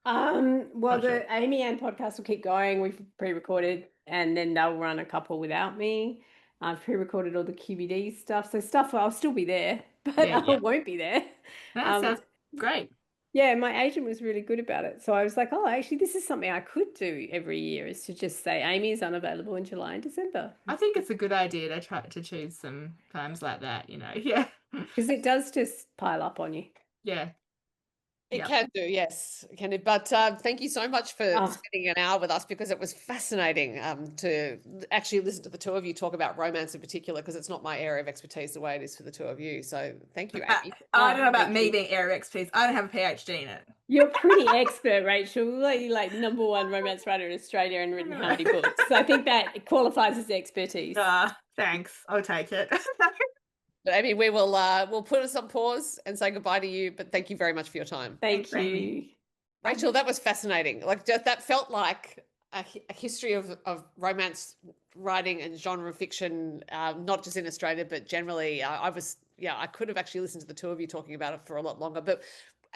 well, Not sure. the Amy Ann podcast will keep going. We've pre-recorded, and then they'll run a couple without me. I've pre-recorded all the QBD stuff, so stuff I'll still be there, but Yeah, I yeah. won't be there. That Um, sounds great. Yeah, my agent was really good about it. So I was like, oh, actually, this is something I could do every year, is to just say Amy is unavailable in July and December. I think it's a good idea to try to choose some times like that, Yeah. Because it does just pile up on you. Yeah. it Yeah. can do, yes, it can do. But thank you so much for Ah, spending an hour with us because it was fascinating to actually listen to the two of you talk about romance in particular because it's not my area of expertise the way it is for the two of you. So thank you, Amy. I don't know about thank me you. being area expertise. I don't have a PhD in it. You're pretty expert, Rachel. Like number one romance writer in Australia and written how many books? So I think that qualifies as expertise. Thanks. I'll take it. But Amy, we'll put us on pause and say goodbye to you. But thank you very much for your time. Thank Thanks, Amy. you. Rachel, that was fascinating. Like that felt like a history of romance writing and genre fiction, not just in Australia, but generally. I could have actually listened to the two of you talking about it for a lot longer. But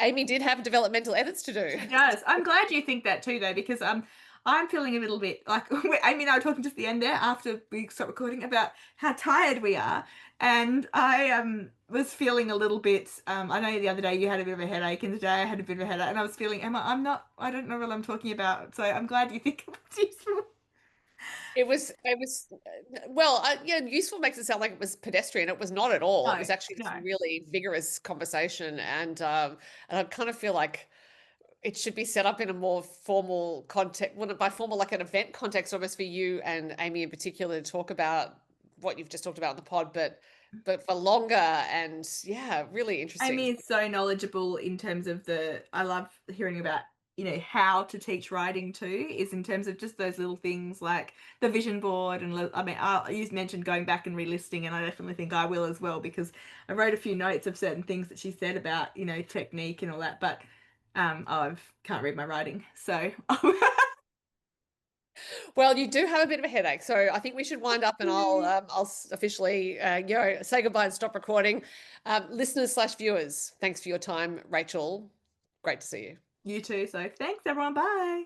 Amy did have developmental edits to do. She does. I'm glad you think that too, though, because I'm feeling a little bit like Amy and I were talking just at the end there after we stopped recording about how tired we are, and I was feeling a little bit. I know the other day you had a bit of a headache, and today I had a bit of a headache, and I was feeling, Emma, I don't know what I'm talking about. So I'm glad you think it's useful. It was well, useful makes it sound like it was pedestrian. It was not at all. It was actually this No. really vigorous conversation, and I kind of feel like it should be set up in a more formal context. Well, by formal, like an event context, almost for you and Amy in particular to talk about what you've just talked about in the pod, but for longer and really interesting. Amy is so knowledgeable in terms of I love hearing about, how to teach writing too, is in terms of just those little things like the vision board. And I mean, you mentioned going back and relisting, and I definitely think I will as well, because I wrote a few notes of certain things that she said about, technique and all that, but I can't read my writing. So Well, you do have a bit of a headache, so I think we should wind up, and I'll officially say goodbye and stop recording. Listeners/viewers, thanks for your time, Rachael. Great to see you. You too. So thanks, everyone. Bye.